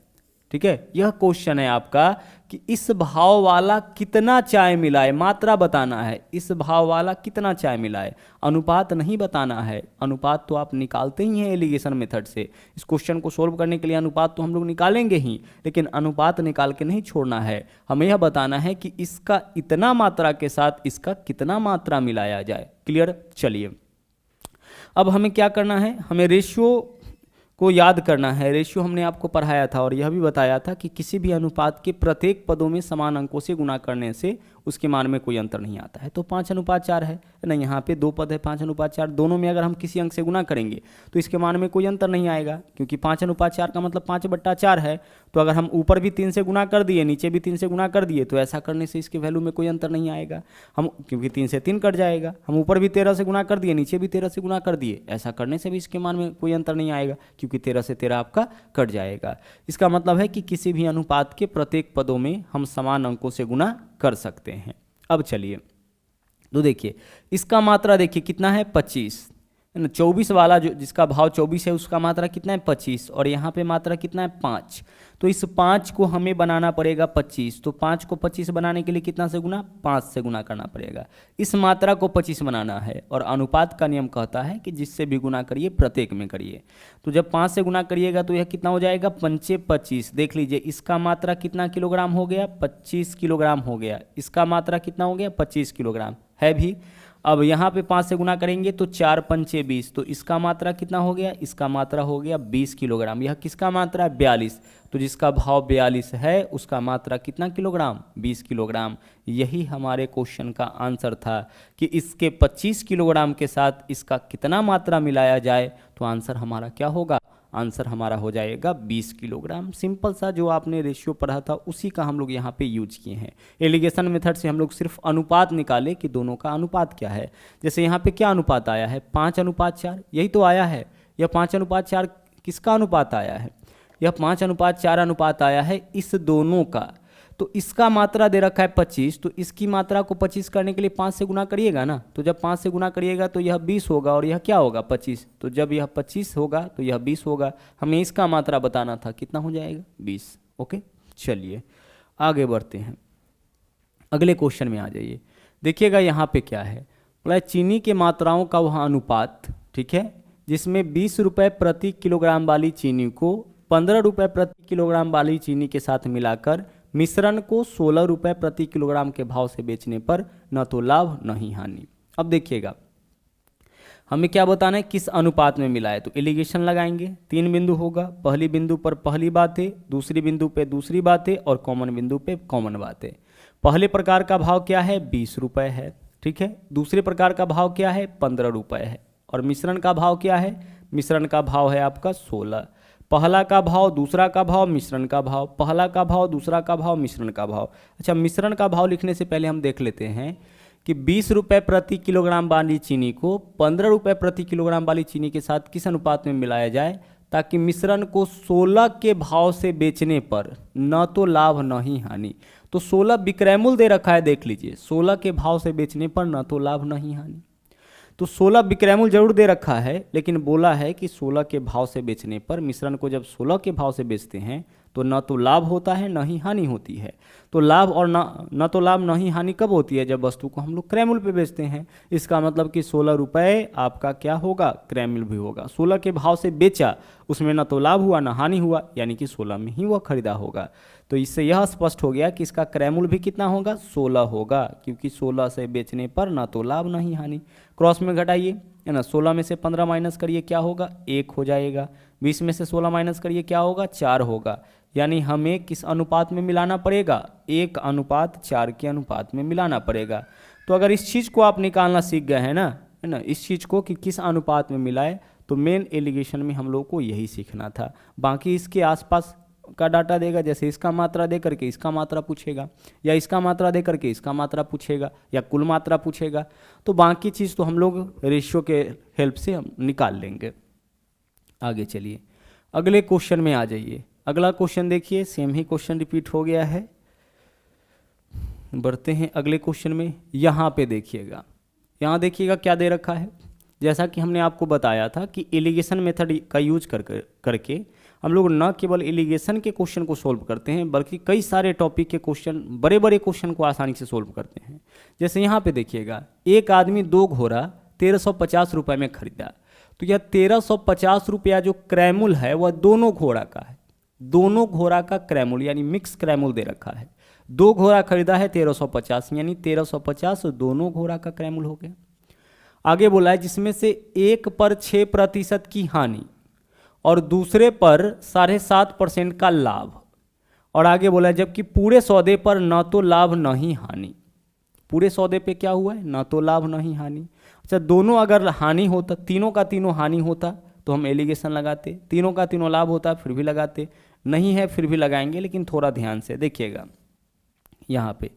ठीक है, यह क्वेश्चन है आपका कि इस भाव वाला कितना चाय मिलाए, मात्रा बताना है, इस भाव वाला कितना चाय मिलाए, अनुपात नहीं बताना है। अनुपात तो आप निकालते ही हैं एलिगेशन मेथड से, इस क्वेश्चन को सोल्व करने के लिए अनुपात तो हम लोग निकालेंगे ही, लेकिन अनुपात निकाल के नहीं छोड़ना है। हमें यह बताना है कि इसका इतना मात्रा के साथ इसका कितना मात्रा मिलाया जाए। क्लियर, चलिए अब हमें क्या करना है, हमें रेशियो को याद करना है। रेशियो हमने आपको पढ़ाया था और यह भी बताया था कि किसी भी अनुपात के प्रत्येक पदों में समान अंकों से गुणा करने से उसके मान में कोई अंतर नहीं आता है। तो 5:4 है ना, यहाँ पे 2 पद है 5:4, दोनों में अगर हम किसी अंक से गुना करेंगे तो इसके मान में कोई अंतर नहीं आएगा, क्योंकि 5:4 का मतलब 5/4 है। तो अगर हम ऊपर भी 3 से गुना कर दिए, नीचे भी 3 से गुना कर दिए, तो ऐसा करने से इसके वैल्यू में कोई अंतर नहीं आएगा। हम क्योंकि 3 से 3 कट जाएगा, हम ऊपर भी 13 से गुना कर दिए, नीचे भी 13 से गुना कर दिए, ऐसा करने से भी इसके मान में कोई अंतर नहीं आएगा, क्योंकि 13 से 13 आपका कट जाएगा। इसका मतलब है कि किसी भी अनुपात के प्रत्येक पदों में हम समान अंकों से गुना कर सकते हैं। अब चलिए तो देखिए इसका मात्रा देखिए कितना है 25 है ना, 24 वाला जो जिसका भाव 24 है उसका मात्रा कितना है 25, और यहाँ पे मात्रा कितना है 5। तो इस 5 को हमें बनाना पड़ेगा 25, तो 5 को 25 बनाने के लिए कितना से गुना, 5 से गुना करना पड़ेगा। इस मात्रा को 25 बनाना है, और अनुपात का नियम कहता है कि जिससे भी गुना करिए प्रत्येक में करिए। तो जब 5 से गुना करिएगा तो यह कितना हो जाएगा 5 25। देख लीजिए इसका मात्रा कितना किलोग्राम हो गया, 25 किलोग्राम हो गया। इसका मात्रा कितना हो गया 25 किलोग्राम है भी। अब यहाँ पे 5 से गुना करेंगे तो 4 पंचे 20, तो इसका मात्रा कितना हो गया, इसका मात्रा हो गया 20 किलोग्राम। यह किसका मात्रा है 42, तो जिसका भाव 42 है उसका मात्रा कितना किलोग्राम, 20 किलोग्राम। यही हमारे क्वेश्चन का आंसर था कि इसके 25 किलोग्राम के साथ इसका कितना मात्रा मिलाया जाए, तो आंसर हमारा क्या होगा, आंसर हमारा हो जाएगा 20 किलोग्राम। सिंपल सा जो आपने रेशियो पढ़ा था उसी का हम लोग यहाँ पे यूज किए हैं। एलिगेशन मेथड से हम लोग सिर्फ अनुपात निकाले कि दोनों का अनुपात क्या है। जैसे यहाँ पे क्या अनुपात आया है 5:4, यही तो आया है। यह 5:4 किसका अनुपात आया है, यह 5:4 अनुपात आया है इस दोनों का। तो इसका मात्रा दे रखा है 25, तो इसकी मात्रा को 25 करने के लिए 5 से गुना करिएगा ना, तो जब 5 से गुना करिएगा तो यह 20 होगा, और यह क्या होगा 25। तो जब यह 25 होगा तो यह 20 होगा। हमें इसका मात्रा बताना था, कितना हो जाएगा 20। ओके चलिए आगे बढ़ते हैं, अगले क्वेश्चन में आ जाइए। देखिएगा यहाँ पे क्या है, बोला चीनी के मात्राओं का वह अनुपात, ठीक है, जिसमें 20 रुपये प्रति किलोग्राम वाली चीनी को 15 रुपये प्रति किलोग्राम वाली चीनी के साथ मिलाकर मिश्रण को 16 रुपये प्रति किलोग्राम के भाव से बेचने पर न तो लाभ न ही हानि। अब देखिएगा हमें क्या बताना है, किस अनुपात में मिला है। तो एलिगेशन लगाएंगे, 3 बिंदु होगा, पहली बिंदु पर पहली बातें, दूसरी बिंदु पे दूसरी बातें, और कॉमन बिंदु पे कॉमन बातें। पहले प्रकार का भाव क्या है 20 रुपये है, ठीक है। दूसरे प्रकार का भाव क्या है 15 रुपये है, और मिश्रण का भाव क्या है, मिश्रण का भाव है आपका 16। पहला का भाव, दूसरा का भाव, मिश्रण का भाव, पहला का भाव, दूसरा का भाव, मिश्रण का भाव। अच्छा मिश्रण का भाव लिखने से पहले हम देख लेते हैं कि 20 रुपये प्रति किलोग्राम वाली चीनी को 15 रुपये प्रति किलोग्राम वाली चीनी के साथ किस अनुपात में मिलाया जाए, ताकि मिश्रण को 16 के भाव से बेचने पर न तो लाभ न ही हानि। तो 16 विक्रयमूल्य दे रखा है, देख लीजिए 16 के भाव से बेचने पर न तो लाभ न ही हानि। तो 16 विक्रयमूल्य जरूर दे रखा है, लेकिन बोला है कि 16 के भाव से बेचने पर, मिश्रण को जब 16 के भाव से बेचते हैं तो न तो लाभ होता है न ही हानि होती है। तो लाभ और न तो लाभ न ही हानि कब होती है, जब वस्तु को हम लोग क्रय मूल्य पे बेचते हैं। इसका मतलब कि 16 रुपये आपका क्या होगा, क्रय मूल्य भी होगा। 16 के भाव से बेचा, उसमें न तो लाभ हुआ न हानि हुआ, यानी कि 16 में ही वह खरीदा होगा। तो इससे यह स्पष्ट हो गया कि इसका क्रय मूल्य भी कितना होगा 16 होगा, क्योंकि 16 से बेचने पर न तो लाभ न ही हानि। क्रॉस में घटाइए है ना, 16 में से 15 माइनस करिए क्या होगा 1 हो जाएगा, 20 में से 16 माइनस करिए क्या होगा 4 होगा। यानी हमें किस अनुपात में मिलाना पड़ेगा, 1:4 के अनुपात में मिलाना पड़ेगा। तो अगर इस चीज़ को आप निकालना सीख गए हैं ना, है ना, इस चीज़ को कि किस अनुपात में मिलाए, तो मेन एलिगेशन में हम लोग को यही सीखना था। बाकी इसके आसपास का डाटा देगा, जैसे इसका मात्रा दे करके इसका मात्रा पूछेगा, या इसका मात्रा दे करके इसका मात्रा पूछेगा, या कुल मात्रा पूछेगा, तो बाकी चीज़ तो हम लोग रेशियो के हेल्प से हम निकाल लेंगे। आगे चलिए अगले क्वेश्चन में आ जाइए। अगला क्वेश्चन देखिए, सेम ही क्वेश्चन रिपीट हो गया है। बढ़ते हैं अगले क्वेश्चन में। यहाँ पे देखिएगा, यहाँ देखिएगा क्या दे रखा है। जैसा कि हमने आपको बताया था कि एलिगेशन मेथड का यूज करके हम लोग न केवल एलिगेशन के क्वेश्चन को सोल्व करते हैं, बल्कि कई सारे टॉपिक के क्वेश्चन, बड़े बड़े क्वेश्चन को आसानी से सोल्व करते हैं। जैसे यहाँ पे देखिएगा, एक आदमी 2 घोड़ा 1350 रुपये में खरीदा, तो यह 1350 रुपया जो क्रय मूल्य है वह दोनों घोड़ा का है। दोनों घोड़ा का क्रय मूल्य यानी मिक्स क्रय मूल्य दे रखा है। 2 घोड़ा खरीदा है 1350, यानी 1350 दोनों घोड़ा का क्रय मूल्य हो गया। आगे बोला है जिसमें से एक पर 6% की हानि और दूसरे पर 7.5% का लाभ, और आगे बोला है जबकि पूरे सौदे पर न तो लाभ न ही हानि। पूरे सौदे पे क्या हुआ है, ना तो लाभ ना ही हानि। अच्छा, दोनों अगर हानि होता, तीनों का तीनों हानि होता तो हम एलिगेशन लगाते, तीनों का तीनों लाभ होता फिर भी लगाते, नहीं है फिर भी लगाएंगे, लेकिन थोड़ा ध्यान से देखिएगा, यहाँ पे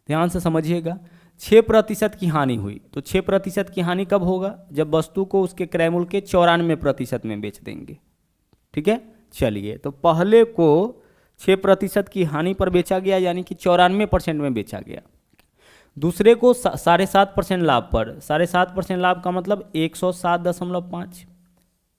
ध्यान से समझिएगा। 6% की हानि हुई, तो 6% की हानि कब होगा, जब वस्तु को उसके क्रय मूल्य के 94% में बेच देंगे। ठीक है, चलिए, तो पहले को 6% की हानि पर बेचा गया, यानी कि 94% में बेचा गया। दूसरे को 7.5% लाभ पर, 7.5% लाभ का मतलब 107.5।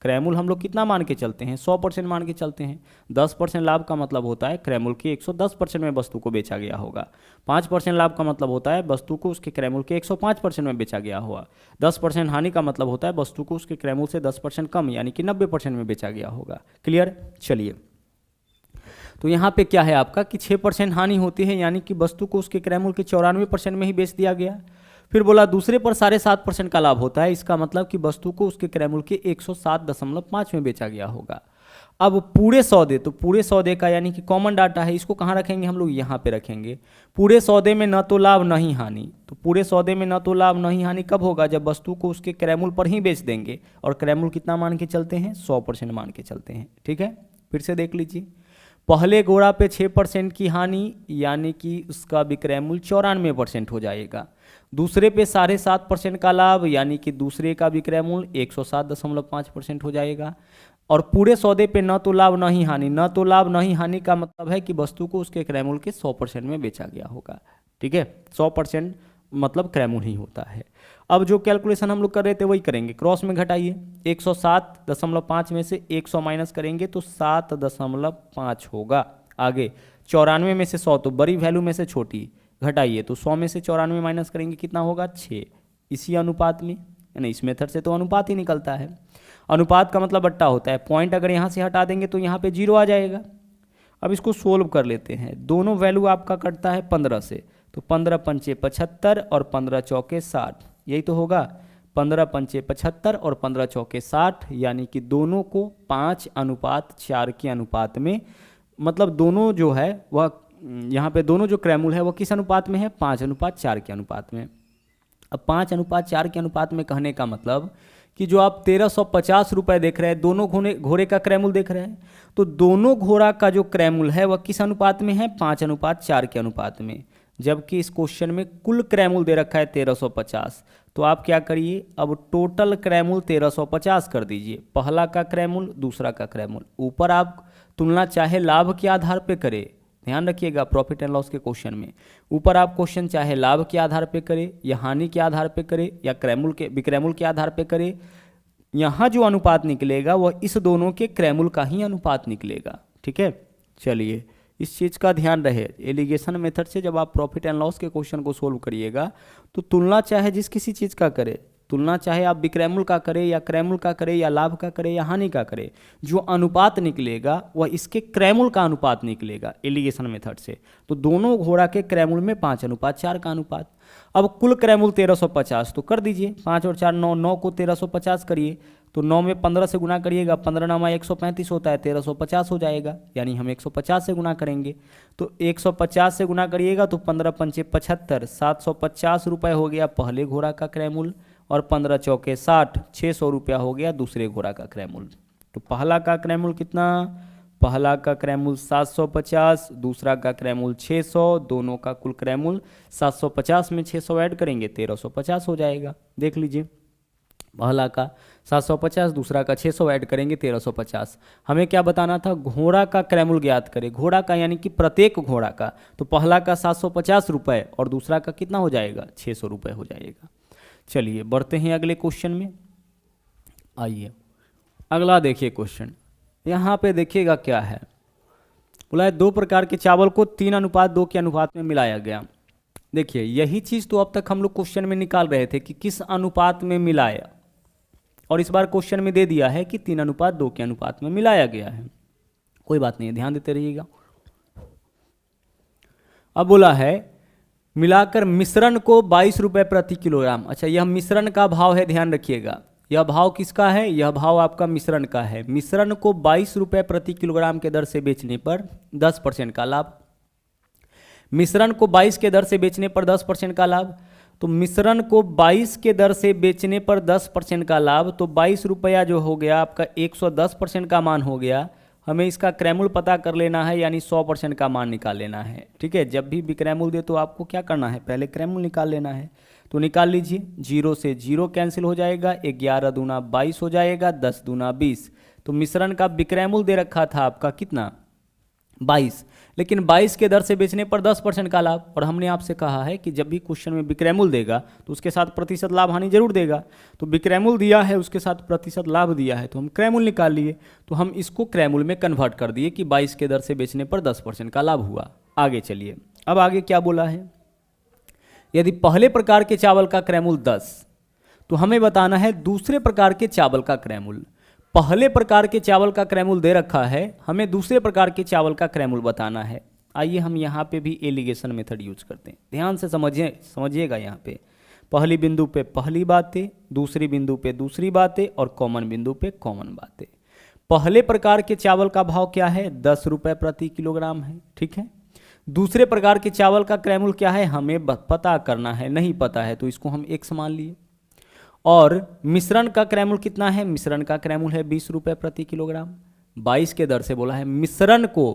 क्रय मूल्य हम लोग कितना मान के चलते हैं, 100% मान के चलते हैं। 10% लाभ का मतलब होता है क्रय मूल्य के 110% में वस्तु को बेचा गया होगा। 5% लाभ का मतलब होता है वस्तु को उसके क्रय मूल्य के 105% में बेचा गया होगा। 10% हानि का मतलब होता है वस्तु को उसके क्रय मूल्य से 10% कम, यानी कि 90% में बेचा गया होगा। क्लियर, चलिए, तो यहाँ पे क्या है आपका कि 6% हानि होती है, यानी कि वस्तु को उसके क्रय मूल्य के 94% में ही बेच दिया गया। फिर बोला दूसरे पर 7.5% का लाभ होता है, इसका मतलब कि वस्तु को उसके क्रय मूल्य के 107.5 में बेचा गया होगा। अब पूरे सौदे, तो पूरे सौदे का यानी कि कॉमन डाटा है, इसको कहाँ रखेंगे हम लोग, यहाँ पे रखेंगे। पूरे सौदे में न तो लाभ न ही हानि, तो पूरे सौदे में न तो लाभ न ही हानि कब होगा, जब वस्तु को उसके क्रय मूल्य पर ही बेच देंगे, और क्रय मूल्य कितना मान के चलते हैं, 100% मान के चलते हैं। ठीक है, फिर से देख लीजिए, पहले घोड़ा पे 6% की हानि, यानी कि उसका विक्रय मूल्य 94% हो जाएगा। दूसरे पे 7.5% का लाभ, यानी कि दूसरे का विक्रय मूल्य 107.5% हो जाएगा। और पूरे सौदे पे न तो लाभ न ही हानि, न तो लाभ न ही हानि का मतलब है कि वस्तु को उसके क्रय मूल्य के 100% में बेचा गया होगा। ठीक है, 100% मतलब क्रय मूल्य ही होता है। अब जो कैलकुलेशन हम लोग कर रहे थे वही करेंगे, क्रॉस में घटाइए, 107.5 में से 100 माइनस करेंगे तो 7.5 होगा। आगे 94 में से 100, तो बड़ी वैल्यू में से छोटी, घटाइए, तो 100 में से 94 माइनस करेंगे कितना होगा, 6। इसी अनुपात में, यानी इस मेथड से तो अनुपात ही निकलता है। अनुपात का मतलब बट्टा होता है, पॉइंट अगर यहाँ से हटा देंगे तो यहाँ पे 0 आ जाएगा। अब इसको सोल्व कर लेते हैं, दोनों वैल्यू आपका कटता है 15 से, तो 15 पंचे 75 और 15 चौके 60, यही तो होगा। 15 पंचे 75 और 15 चौके 60, यानी कि दोनों को 5:4 के अनुपात में, मतलब दोनों जो है वह यहाँ पे दोनों जो क्रय मूल्य है वो किस अनुपात में है, 5:4 के अनुपात में। अब 5:4 के अनुपात में कहने का मतलब कि जो आप 1350 रुपये देख रहे हैं, दोनों घोड़े का क्रय मूल्य देख रहे हैं, तो दोनों घोड़ा का जो क्रय मूल्य है वह किस अनुपात में है, 5:4 के अनुपात में। जबकि इस क्वेश्चन में कुल क्रय मूल्य दे रखा है 1350, तो आप क्या करिए, अब टोटल क्रय मूल्य 1350 कर दीजिए, पहला का क्रय मूल्य दूसरा का क्रय मूल्य। ऊपर आप तुलना चाहे लाभ के आधार पे करें, ध्यान रखिएगा प्रॉफिट एंड लॉस के क्वेश्चन में, ऊपर आप क्वेश्चन चाहे लाभ के आधार पे करें या हानि के आधार पे करें या क्रय मूल्य के विक्रय मूल्य के आधार पे करें, यहाँ जो अनुपात निकलेगा वह इस दोनों के क्रय मूल्य का ही अनुपात निकलेगा। ठीक है, चलिए, इस चीज़ का ध्यान रहे। एलिगेशन मेथड से जब आप प्रॉफिट एंड लॉस के क्वेश्चन को सोल्व करिएगा तो तुलना चाहे जिस किसी चीज़ का करें, तुलना चाहे आप विक्रय मूल्य का करें या क्रय मूल्य का करें या लाभ का करें या हानि का करें, जो अनुपात निकलेगा वह इसके क्रय मूल्य का अनुपात निकलेगा एलिगेशन मेथड से। तो दोनों घोड़ा के क्रय मूल्य में 5:4 का अनुपात। अब कुल क्रय मूल्य 1350, तो कर दीजिए 5 और 4 9, 9 को 1350 करिए, तो 9 में 15 से गुना करिएगा, 15 9 135 होता है, 1350 हो जाएगा, यानी हम 150 से गुना करेंगे, तो 150 से गुना करिएगा तो 15 पंचे 75, 750 रुपये हो गया पहले घोड़ा का क्रय मूल्य, और 15 चौके 60, 600 रुपया हो गया दूसरे घोड़ा का क्रय मूल्य। तो पहला का क्रय मूल्य कितना, पहला का क्रय मूल्य 750, दूसरा का क्रय मूल्य 600, दोनों का कुल क्रय मूल्य 750 में 600 ऐड करेंगे 1350 हो जाएगा। देख लीजिए, पहला का 750, दूसरा का 600 ऐड करेंगे 1350। हमें क्या बताना था, घोड़ा का क्रय मूल्य ज्ञात करें, घोड़ा का यानी कि प्रत्येक घोड़ा का। तो पहला का 750 रुपये और दूसरा का कितना हो जाएगा, 600 रुपये हो जाएगा। चलिए बढ़ते हैं अगले क्वेश्चन में। आइए अगला देखिए क्वेश्चन, यहाँ पे देखिएगा क्या है, बोला है 2 प्रकार के चावल को 3:2 के अनुपात में मिलाया गया। देखिए यही चीज़ तो अब तक हम लोग क्वेश्चन में निकाल रहे थे कि किस अनुपात में मिलाया, और इस बार क्वेश्चन में दे दिया है कि 3:2 के अनुपात में मिलाया गया है। कोई बात नहीं, ध्यान देते रहिएगा। अब बोला है मिलाकर मिश्रण को 22 रुपये प्रति किलोग्राम। अच्छा, यह मिश्रण का भाव है, ध्यान रखिएगा, यह भाव किसका है, यह भाव आपका मिश्रण का है। मिश्रण को 22 रुपये प्रति किलोग्राम के दर से बेचने पर 10% का लाभ। मिश्रण को 22 के दर से बेचने पर 10% का लाभ, तो मिश्रण को 22 के दर से बेचने पर 10% का लाभ, तो 22 रुपया जो हो गया आपका 110% का मान हो गया। हमें इसका क्रयमूल्य पता कर लेना है, यानी 100% का मान निकाल लेना है। ठीक है, जब भी विक्रयमूल्य दे तो आपको क्या करना है, पहले क्रयमूल्य निकाल लेना है। तो निकाल लीजिए, 0 से 0 कैंसिल हो जाएगा, 11 दूना 22 हो जाएगा, 10 दूना 20। तो मिश्रण का विक्रयमूल्य दे रखा था आपका कितना, 22, लेकिन 22 के दर से बेचने पर 10% का लाभ। और हमने आपसे कहा है कि जब भी क्वेश्चन में विक्रयमूल्य देगा तो उसके साथ प्रतिशत लाभ हानि जरूर देगा। तो विक्रयमूल्य दिया है, उसके साथ प्रतिशत लाभ दिया है, तो हम क्रयमूल्य निकाल लिए। तो हम इसको क्रयमूल्य में कन्वर्ट कर दिए कि 22 के दर से बेचने पर 10% का लाभ हुआ। आगे चलिए, अब आगे क्या बोला है, यदि पहले प्रकार के चावल का क्रयमूल्य 10, तो हमें बताना है दूसरे प्रकार के चावल का क्रयमूल्य। पहले प्रकार के चावल का क्रयमूल्य दे रखा है, हमें दूसरे प्रकार के चावल का क्रयमूल्य बताना है। आइए हम यहाँ पे भी एलिगेशन मेथड यूज करते हैं, ध्यान से समझिएगा। यहाँ पे पहली बिंदु पे पहली बातें, दूसरी बिंदु पे दूसरी बातें और कॉमन बिंदु पे कॉमन बातें। पहले प्रकार के चावल का भाव क्या है, 10 रुपये प्रति किलोग्राम है। ठीक है, दूसरे प्रकार के चावल का क्रयमूल्य क्या है, हमें पता करना है, नहीं पता है तो इसको हम x मान लिए। और मिश्रण का क्रयमूल्य कितना है, मिश्रण का क्रयमूल्य है 20 रुपये प्रति किलोग्राम। 22 के दर से बोला है, मिश्रण को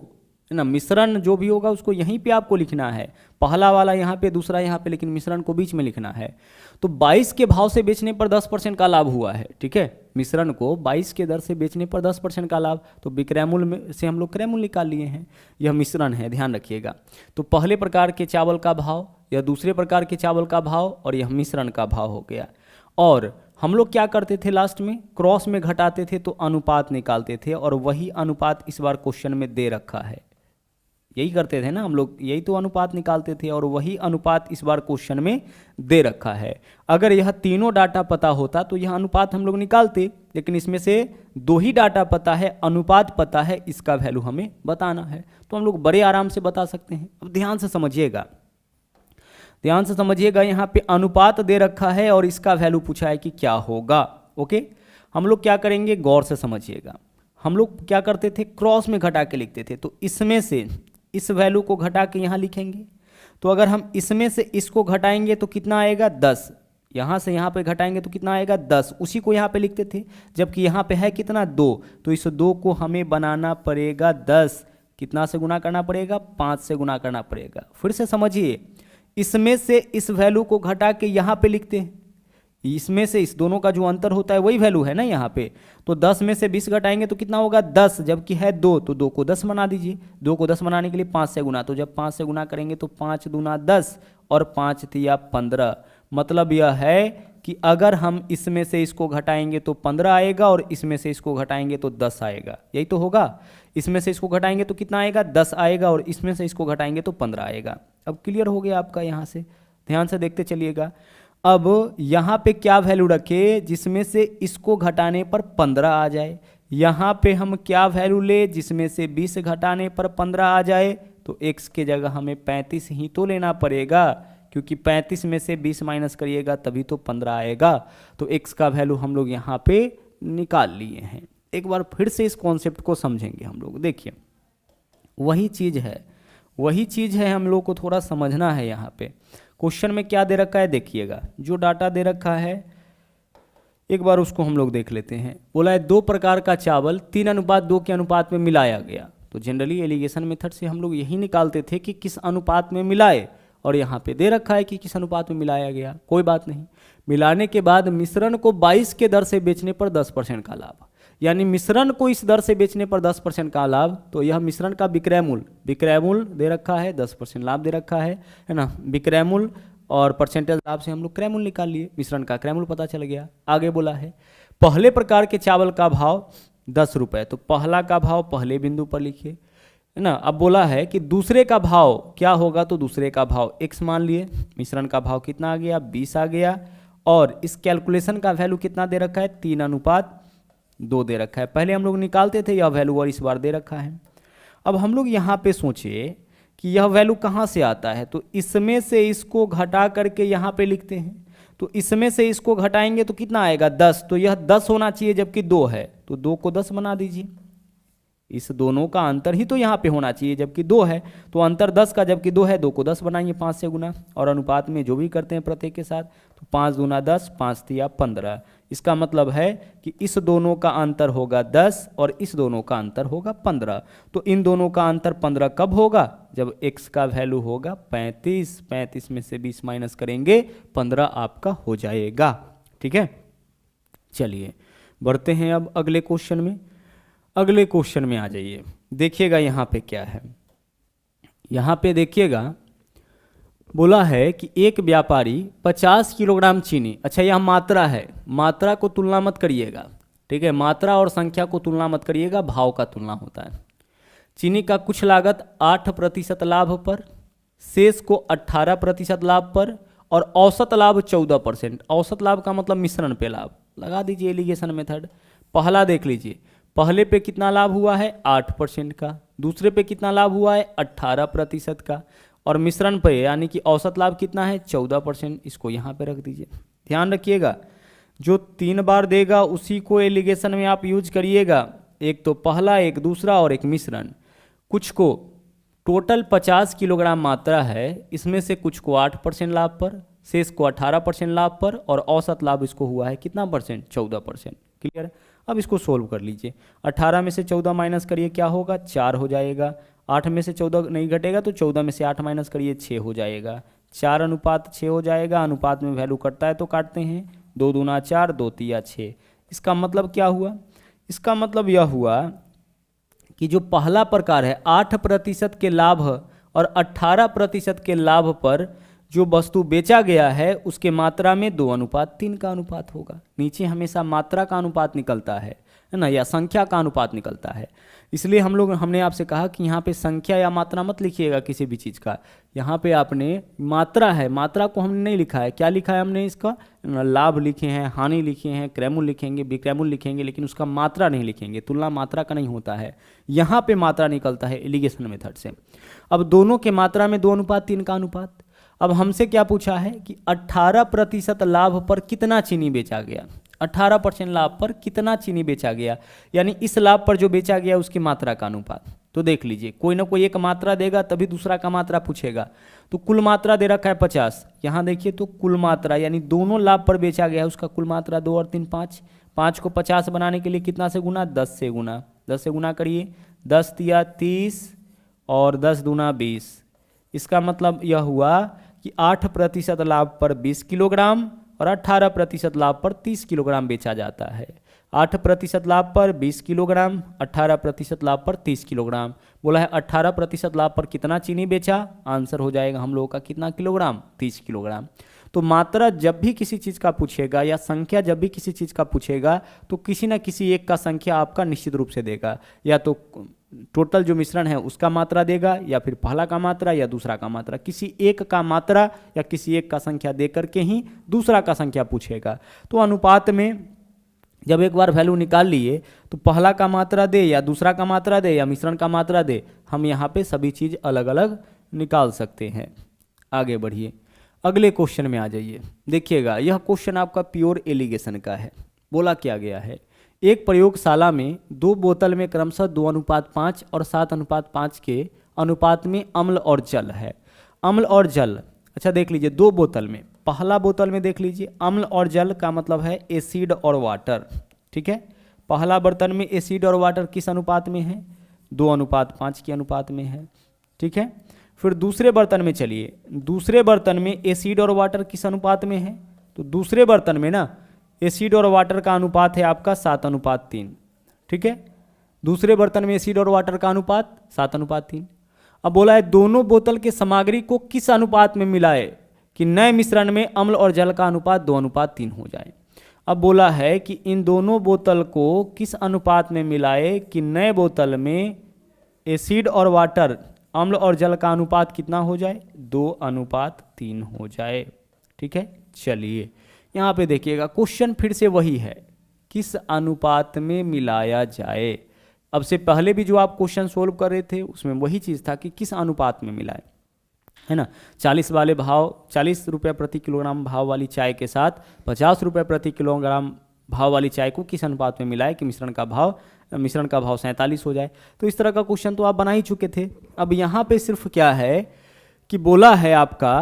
है ना, मिश्रण जो भी होगा उसको यहीं पे आपको लिखना है, पहला वाला यहाँ पे, दूसरा यहाँ पे, लेकिन मिश्रण को बीच में लिखना है। तो 22 के भाव से बेचने पर 10% का लाभ हुआ है। ठीक है, मिश्रण को 22 के दर से बेचने पर 10% का लाभ, तो विक्रयमूल्य में से हम लोग क्रयमूल्य निकाल लिए हैं। यह मिश्रण है, ध्यान रखिएगा। तो पहले प्रकार के चावल का भाव, या दूसरे प्रकार के चावल का भाव, और यह मिश्रण का भाव हो गया। और हम लोग क्या करते थे, लास्ट में क्रॉस में घटाते थे तो अनुपात निकालते थे, और वही अनुपात इस बार क्वेश्चन में दे रखा है। यही करते थे ना हम लोग, यही तो अनुपात निकालते थे, और वही अनुपात इस बार क्वेश्चन में दे रखा है। अगर यह तीनों डाटा पता होता तो यह अनुपात हम लोग निकालते, लेकिन इसमें से 2 ही डाटा पता है, अनुपात पता है, इसका वैल्यू हमें बताना है, तो हम लोग बड़े आराम से बता सकते हैं। अब ध्यान से समझिएगा, ध्यान से समझिएगा। यहाँ पे अनुपात दे रखा है और इसका वैल्यू पूछा है कि क्या होगा। ओके, हम लोग क्या करेंगे, गौर से समझिएगा। हम लोग क्या करते थे, क्रॉस में घटा के लिखते थे, तो इसमें से इस वैल्यू को घटा के यहाँ लिखेंगे। तो अगर हम इसमें से इसको घटाएंगे तो कितना आएगा, 10। यहाँ से यहाँ पे घटाएंगे तो कितना आएगा, 10। उसी को यहाँ पे लिखते थे, जबकि यहाँ पे है कितना, 2। तो इस 2 को हमें बनाना पड़ेगा 10। कितना से गुना करना पड़ेगा, 5 से गुना करना पड़ेगा। फिर से समझिए, इसमें से इस वैल्यू को घटा के यहाँ पे लिखते हैं, इसमें से इस दोनों का जो अंतर होता है वही वैल्यू है ना यहाँ पे। तो 10 में से 20 घटाएंगे तो कितना होगा, 10, जबकि है 2, तो 2 को 10 बना दीजिए। 2 को 10 बनाने के लिए 5 से गुना, तो जब 5 से गुना करेंगे तो 5 दूना 10 और 5 तिया 15। मतलब यह है कि अगर हम इसमें से इसको घटाएंगे तो 15 आएगा, और इसमें से इसको घटाएंगे तो 10 आएगा। यही तो होगा, इसमें से इसको घटाएंगे तो कितना आएगा, 10 आएगा, और इसमें से इसको घटाएंगे तो 15 आएगा। अब क्लियर हो गया आपका, यहाँ से ध्यान से देखते चलिएगा। अब यहाँ पे क्या वैल्यू रखे, जिसमें से इसको घटाने पर 15 आ जाए। यहाँ पे हम क्या वैल्यू ले, जिसमें से 20 घटाने पर 15 आ जाए। तो x के जगह हमें 35 ही तो लेना पड़ेगा, क्योंकि 35 में से 20 माइनस करिएगा तभी तो 15 आएगा। तो x का वैल्यू हम लोग यहाँ पे निकाल लिए हैं। एक बार फिर से इस कॉन्सेप्ट को समझेंगे हम लोग। देखिए, वही चीज़ है, हम लोग को थोड़ा समझना है। यहाँ पे क्वेश्चन में क्या दे रखा है, देखिएगा, जो डाटा दे रखा है एक बार उसको हम लोग देख लेते हैं। बोला है 2 प्रकार का चावल 3:2 के अनुपात में मिलाया गया। तो जनरली एलिगेशन मेथड से हम लोग यही निकालते थे कि किस अनुपात में मिलाए, और यहाँ पे दे रखा है कि किस अनुपात में मिलाया गया। कोई बात नहीं, मिलाने के बाद मिश्रण को 22 के दर से बेचने पर 10% का लाभ, यानी मिश्रण को इस दर से बेचने पर 10% का लाभ। तो यह मिश्रण का विक्रयमूल्य दे रखा है, 10% लाभ दे रखा है ना। विक्रयमूल्य और परसेंटेज लाभ से हम लोग क्रयमूल्य निकाल लिए, मिश्रण का क्रयमूल्य पता चल गया। आगे बोला है पहले प्रकार के चावल का भाव 10 रुपये, तो पहला का भाव पहले बिंदु पर लिखिए, है ना। अब बोला है कि दूसरे का भाव क्या होगा, तो दूसरे का भाव x मान लिए। मिश्रण का भाव कितना आ गया, 20 आ गया, और इस कैलकुलेशन का वैल्यू कितना दे रखा है, 3:2 दे रखा है। पहले हम लोग निकालते थे यह वैल्यू, और इस बार दे रखा है। अब हम लोग यहाँ पे सोचिए कि यह वैल्यू कहाँ से आता है, तो इसमें से इसको घटा करके यहाँ पे लिखते हैं। तो इसमें से इसको घटाएंगे तो कितना आएगा, 10। तो यह 10 होना चाहिए, जबकि 2 है, तो 2 को 10 बना दीजिए। इस दोनों का अंतर ही तो यहाँ पे होना चाहिए, जबकि 2 है तो अंतर 10 का, जबकि 2 है 2 को 10 बनाएंगे 5 से गुना, और अनुपात में जो भी करते हैं प्रत्येक के साथ, तो 5 दूना 10, 5 तिया 15। इसका मतलब है कि इस दोनों का अंतर होगा 10 और इस दोनों का अंतर होगा 15। तो इन दोनों का अंतर 15 कब होगा? जब x का वैल्यू होगा 35। 35 में से 20 माइनस करेंगे 15 आपका हो जाएगा। ठीक है, चलिए बढ़ते हैं अब अगले क्वेश्चन में। अगले क्वेश्चन में आ जाइए, देखिएगा यहाँ पे क्या है। यहाँ पे देखिएगा बोला है कि एक व्यापारी 50 किलोग्राम चीनी, अच्छा यह मात्रा है, मात्रा को तुलना मत करिएगा, ठीक है, मात्रा और संख्या को तुलना मत करिएगा, भाव का तुलना होता है। चीनी का कुछ लागत 8% लाभ पर, शेष को 18% लाभ पर, और औसत लाभ 14%। औसत लाभ का मतलब मिश्रण पे लाभ, लगा दीजिए एलिगेशन मेथड। पहला देख लीजिए, पहले पे कितना लाभ हुआ है 8% का, दूसरे पे कितना लाभ हुआ है 18% का, और मिश्रण पे यानी कि औसत लाभ कितना है 14%। इसको यहाँ पे रख दीजिए। ध्यान रखिएगा, जो 3 बार देगा उसी को एलिगेशन में आप यूज करिएगा, एक तो पहला, एक दूसरा और एक मिश्रण। कुछ को टोटल 50 किलोग्राम मात्रा है, इसमें से कुछ को 8% लाभ पर, शेष को 18% लाभ पर, और औसत लाभ इसको हुआ है कितना परसेंट 14%। क्लियर है? अब इसको सोल्व कर लीजिए। 18 में से 14 माइनस करिए, क्या होगा 4 हो जाएगा। 8 में से 14 नहीं घटेगा तो 14 में से 8 माइनस करिए 6 हो जाएगा। 4:6 हो जाएगा। अनुपात में वैल्यू कटता है तो काटते हैं, 2 दूना 4, 2 तिया 6। इसका मतलब क्या हुआ? इसका मतलब यह हुआ कि जो पहला प्रकार है 8% के लाभ और 18% के लाभ पर जो वस्तु बेचा गया है उसके मात्रा में 2:3 का अनुपात होगा। नीचे हमेशा मात्रा का अनुपात निकलता है ना, या संख्या का अनुपात निकलता है। इसलिए हमने आपसे कहा कि यहाँ पे संख्या या मात्रा मत लिखिएगा किसी भी चीज़ का। यहाँ पे आपने मात्रा है, मात्रा को हमने नहीं लिखा है। क्या लिखा है हमने? इसका लाभ लिखे हैं, हानि लिखे हैं, क्रयमूल्य लिखेंगे, विक्रयमूल्य लिखेंगे, लेकिन उसका मात्रा नहीं लिखेंगे। तुलना मात्रा का नहीं होता है, यहाँ पे मात्रा निकलता है एलिगेशन मेथड से। अब दोनों के मात्रा में 2:3 का अनुपात। अब हमसे क्या पूछा है कि 18% लाभ पर कितना चीनी बेचा गया। 18% लाभ पर कितना चीनी बेचा गया, यानी इस लाभ पर जो बेचा गया उसकी मात्रा का अनुपात। तो देख लीजिए, कोई ना कोई एक मात्रा देगा तभी दूसरा का मात्रा पूछेगा। तो कुल मात्रा दे रखा है 50, यहाँ देखिए तो कुल मात्रा यानी दोनों लाभ पर बेचा गया है उसका कुल मात्रा 2 और 3 5। 5 को 50 बनाने के लिए कितना से गुना? 10 से गुना। 10 से गुना करिए, 10 तिया 30 और 10 दूना 20। इसका मतलब यह हुआ कि 8% लाभ पर 20 किलोग्राम और 18% लाभ पर 30 किलोग्राम बेचा जाता है। 8% लाभ पर 20 किलोग्राम, 18% लाभ पर 30 किलोग्राम। बोला है 18% लाभ पर कितना चीनी बेचा? आंसर हो जाएगा हम लोगों का कितना किलोग्राम? 30 किलोग्राम। तो मात्रा जब भी किसी चीज़ का पूछेगा या संख्या जब भी किसी चीज़ का पूछेगा तो किसी न किसी एक का संख्या आपका निश्चित रूप से देगा, या तो टोटल जो मिश्रण है उसका मात्रा देगा, या फिर पहला का मात्रा या दूसरा का मात्रा। किसी एक का मात्रा या किसी एक का संख्या दे करके ही दूसरा का संख्या पूछेगा। तो अनुपात में जब एक बार वैल्यू निकाल लिए तो पहला का मात्रा दे या दूसरा का मात्रा दे या मिश्रण का मात्रा दे, हम यहाँ पे सभी चीज़ अलग अलग निकाल सकते हैं। आगे बढ़िए, अगले क्वेश्चन में आ जाइए। देखिएगा, यह क्वेश्चन आपका प्योर एलिगेशन का है। बोला क्या गया है, एक प्रयोगशाला में 2 बोतल में क्रमशः 2:5 और 7:5 के अनुपात में अम्ल और जल है। अम्ल और जल, अच्छा देख लीजिए, 2 बोतल में, पहला बोतल में देख लीजिए अम्ल और जल का मतलब है एसिड और वाटर। ठीक है, पहला बर्तन में एसिड और वाटर किस अनुपात में है? 2:5 के अनुपात में है। ठीक है, फिर दूसरे बर्तन में चलिए, दूसरे बर्तन में एसिड और वाटर किस अनुपात में है? तो दूसरे बर्तन में ना एसिड और वाटर का अनुपात है आपका 7:3। ठीक है, दूसरे बर्तन में एसिड और वाटर का अनुपात 7:3। अब बोला है दोनों बोतल के सामग्री को किस अनुपात में मिलाए कि नए मिश्रण में अम्ल और जल का अनुपात 2:3 हो जाए। अब बोला है कि इन दोनों बोतल को किस अनुपात में मिलाए कि नए बोतल में एसिड और वाटर, अम्ल और जल का अनुपात कितना हो जाए? 2:3 हो जाए। ठीक है, चलिए यहाँ पे देखिएगा, क्वेश्चन फिर से वही है, किस अनुपात में मिलाया जाए। अब से पहले भी जो आप क्वेश्चन सोल्व कर रहे थे उसमें वही चीज़ था कि किस अनुपात में मिलाए, है ना। 40 वाले भाव, 40 रुपये प्रति किलोग्राम भाव वाली चाय के साथ 50 रुपये प्रति किलोग्राम भाव वाली चाय को किस अनुपात में मिलाए कि मिश्रण का भाव मिश्रण का भाव 47 हो जाए। तो इस तरह का क्वेश्चन तो आप बना ही चुके थे। अब यहाँ पे सिर्फ क्या है कि बोला है आपका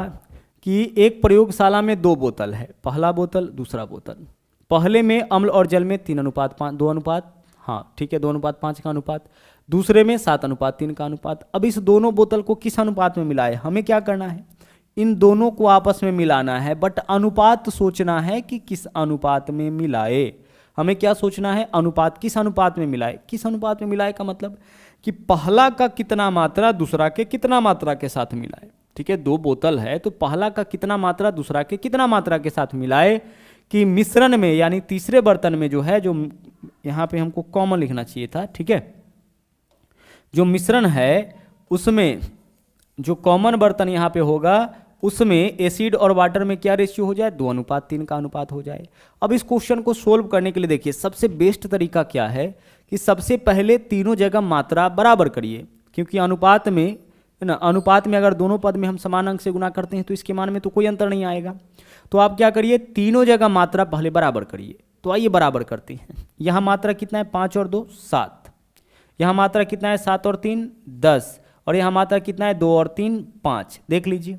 कि एक प्रयोगशाला में 2 बोतल है, पहला बोतल दूसरा बोतल। पहले में अम्ल और जल में 3:5 2 अनुपात, हाँ ठीक है 2:5 का अनुपात। दूसरे में 7:3 का अनुपात। अब इस दोनों बोतल को किस अनुपात में मिलाए, हमें क्या करना है, इन दोनों को आपस में मिलाना है, बट अनुपात सोचना है कि किस अनुपात में मिलाए। हमें क्या सोचना है, अनुपात किस अनुपात में मिलाए। किस अनुपात में मिलाए का मतलब कि पहला का कितना मात्रा दूसरा के कितना मात्रा के साथ मिलाए। ठीक है, 2 बोतल है तो पहला का कितना मात्रा दूसरा के कितना मात्रा के साथ मिलाए कि मिश्रण में यानी तीसरे बर्तन में जो है, जो यहाँ पे हमको कॉमन लिखना चाहिए था, ठीक है, जो मिश्रण है उसमें जो कॉमन बर्तन यहाँ पे होगा उसमें एसिड और वाटर में क्या रेशियो हो जाए, 2:3 का अनुपात हो जाए। अब इस क्वेश्चन को सोल्व करने के लिए देखिए सबसे बेस्ट तरीका क्या है कि सबसे पहले तीनों जगह मात्रा बराबर करिए, क्योंकि अनुपात में है ना, अनुपात में अगर दोनों पद में हम समान अंक से गुना करते हैं तो इसके मान में तो कोई अंतर नहीं आएगा। तो आप क्या करिए, तीनों जगह मात्रा पहले बराबर करिए। तो आइए बराबर करते हैं। यहाँ मात्रा कितना है, 5 और 2 7। यहाँ मात्रा कितना है, 7 और 3 10। और यहाँ मात्रा कितना है, 2 और 3 5। देख लीजिए,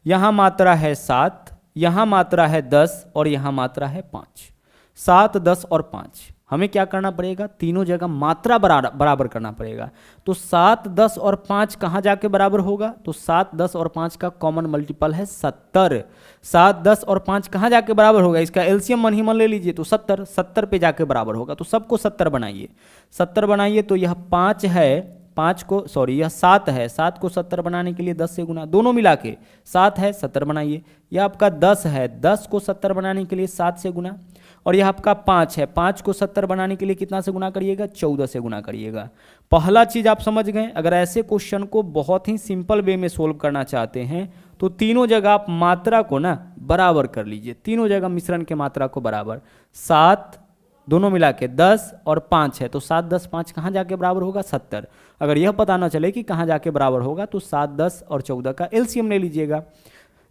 यहाँ मात्रा है 7, यहाँ मात्रा है 10 और यहाँ मात्रा है 5। 7 10 और 5। हमें क्या करना पड़ेगा, तीनों जगह मात्रा बराबर करना पड़ेगा। तो 7 10 और 5 कहाँ जाके बराबर होगा, तो 7 10 और 5 का कॉमन मल्टीपल है 70। 7 10 और 5 कहाँ जाके बराबर होगा, इसका एलसीएम मन ही मन ले लीजिए तो 70, 70 पे जाके बराबर होगा। तो सबको 70 बनाइए, 70 बनाइए। तो यह 5 है, 5 को सॉरी यह 7 है, 7 को 70 बनाने के लिए 10 से गुना, दोनों मिला के 7 है 70 बनाइए। यह आपका 10 है, 10 को 70 बनाने के लिए 7 से गुना। और यह आपका 5 है, 5 को 70 बनाने के लिए कितना से गुना करिएगा, 14 से गुना करिएगा। पहला चीज आप समझ गए। अगर ऐसे क्वेश्चन को बहुत ही सिंपल वे में सोल्व करना चाहते हैं तो तीनों जगह आप मात्रा को ना बराबर कर लीजिए, तीनों जगह मिश्रण के मात्रा को बराबर। 7 दोनों मिला के 10 और 5 है, तो 7 10 5 कहाँ जाके बराबर होगा, 70। अगर यह पता ना चले कि कहाँ जाके बराबर होगा तो 7 10 और 14 का एलसीएम ले लीजिएगा।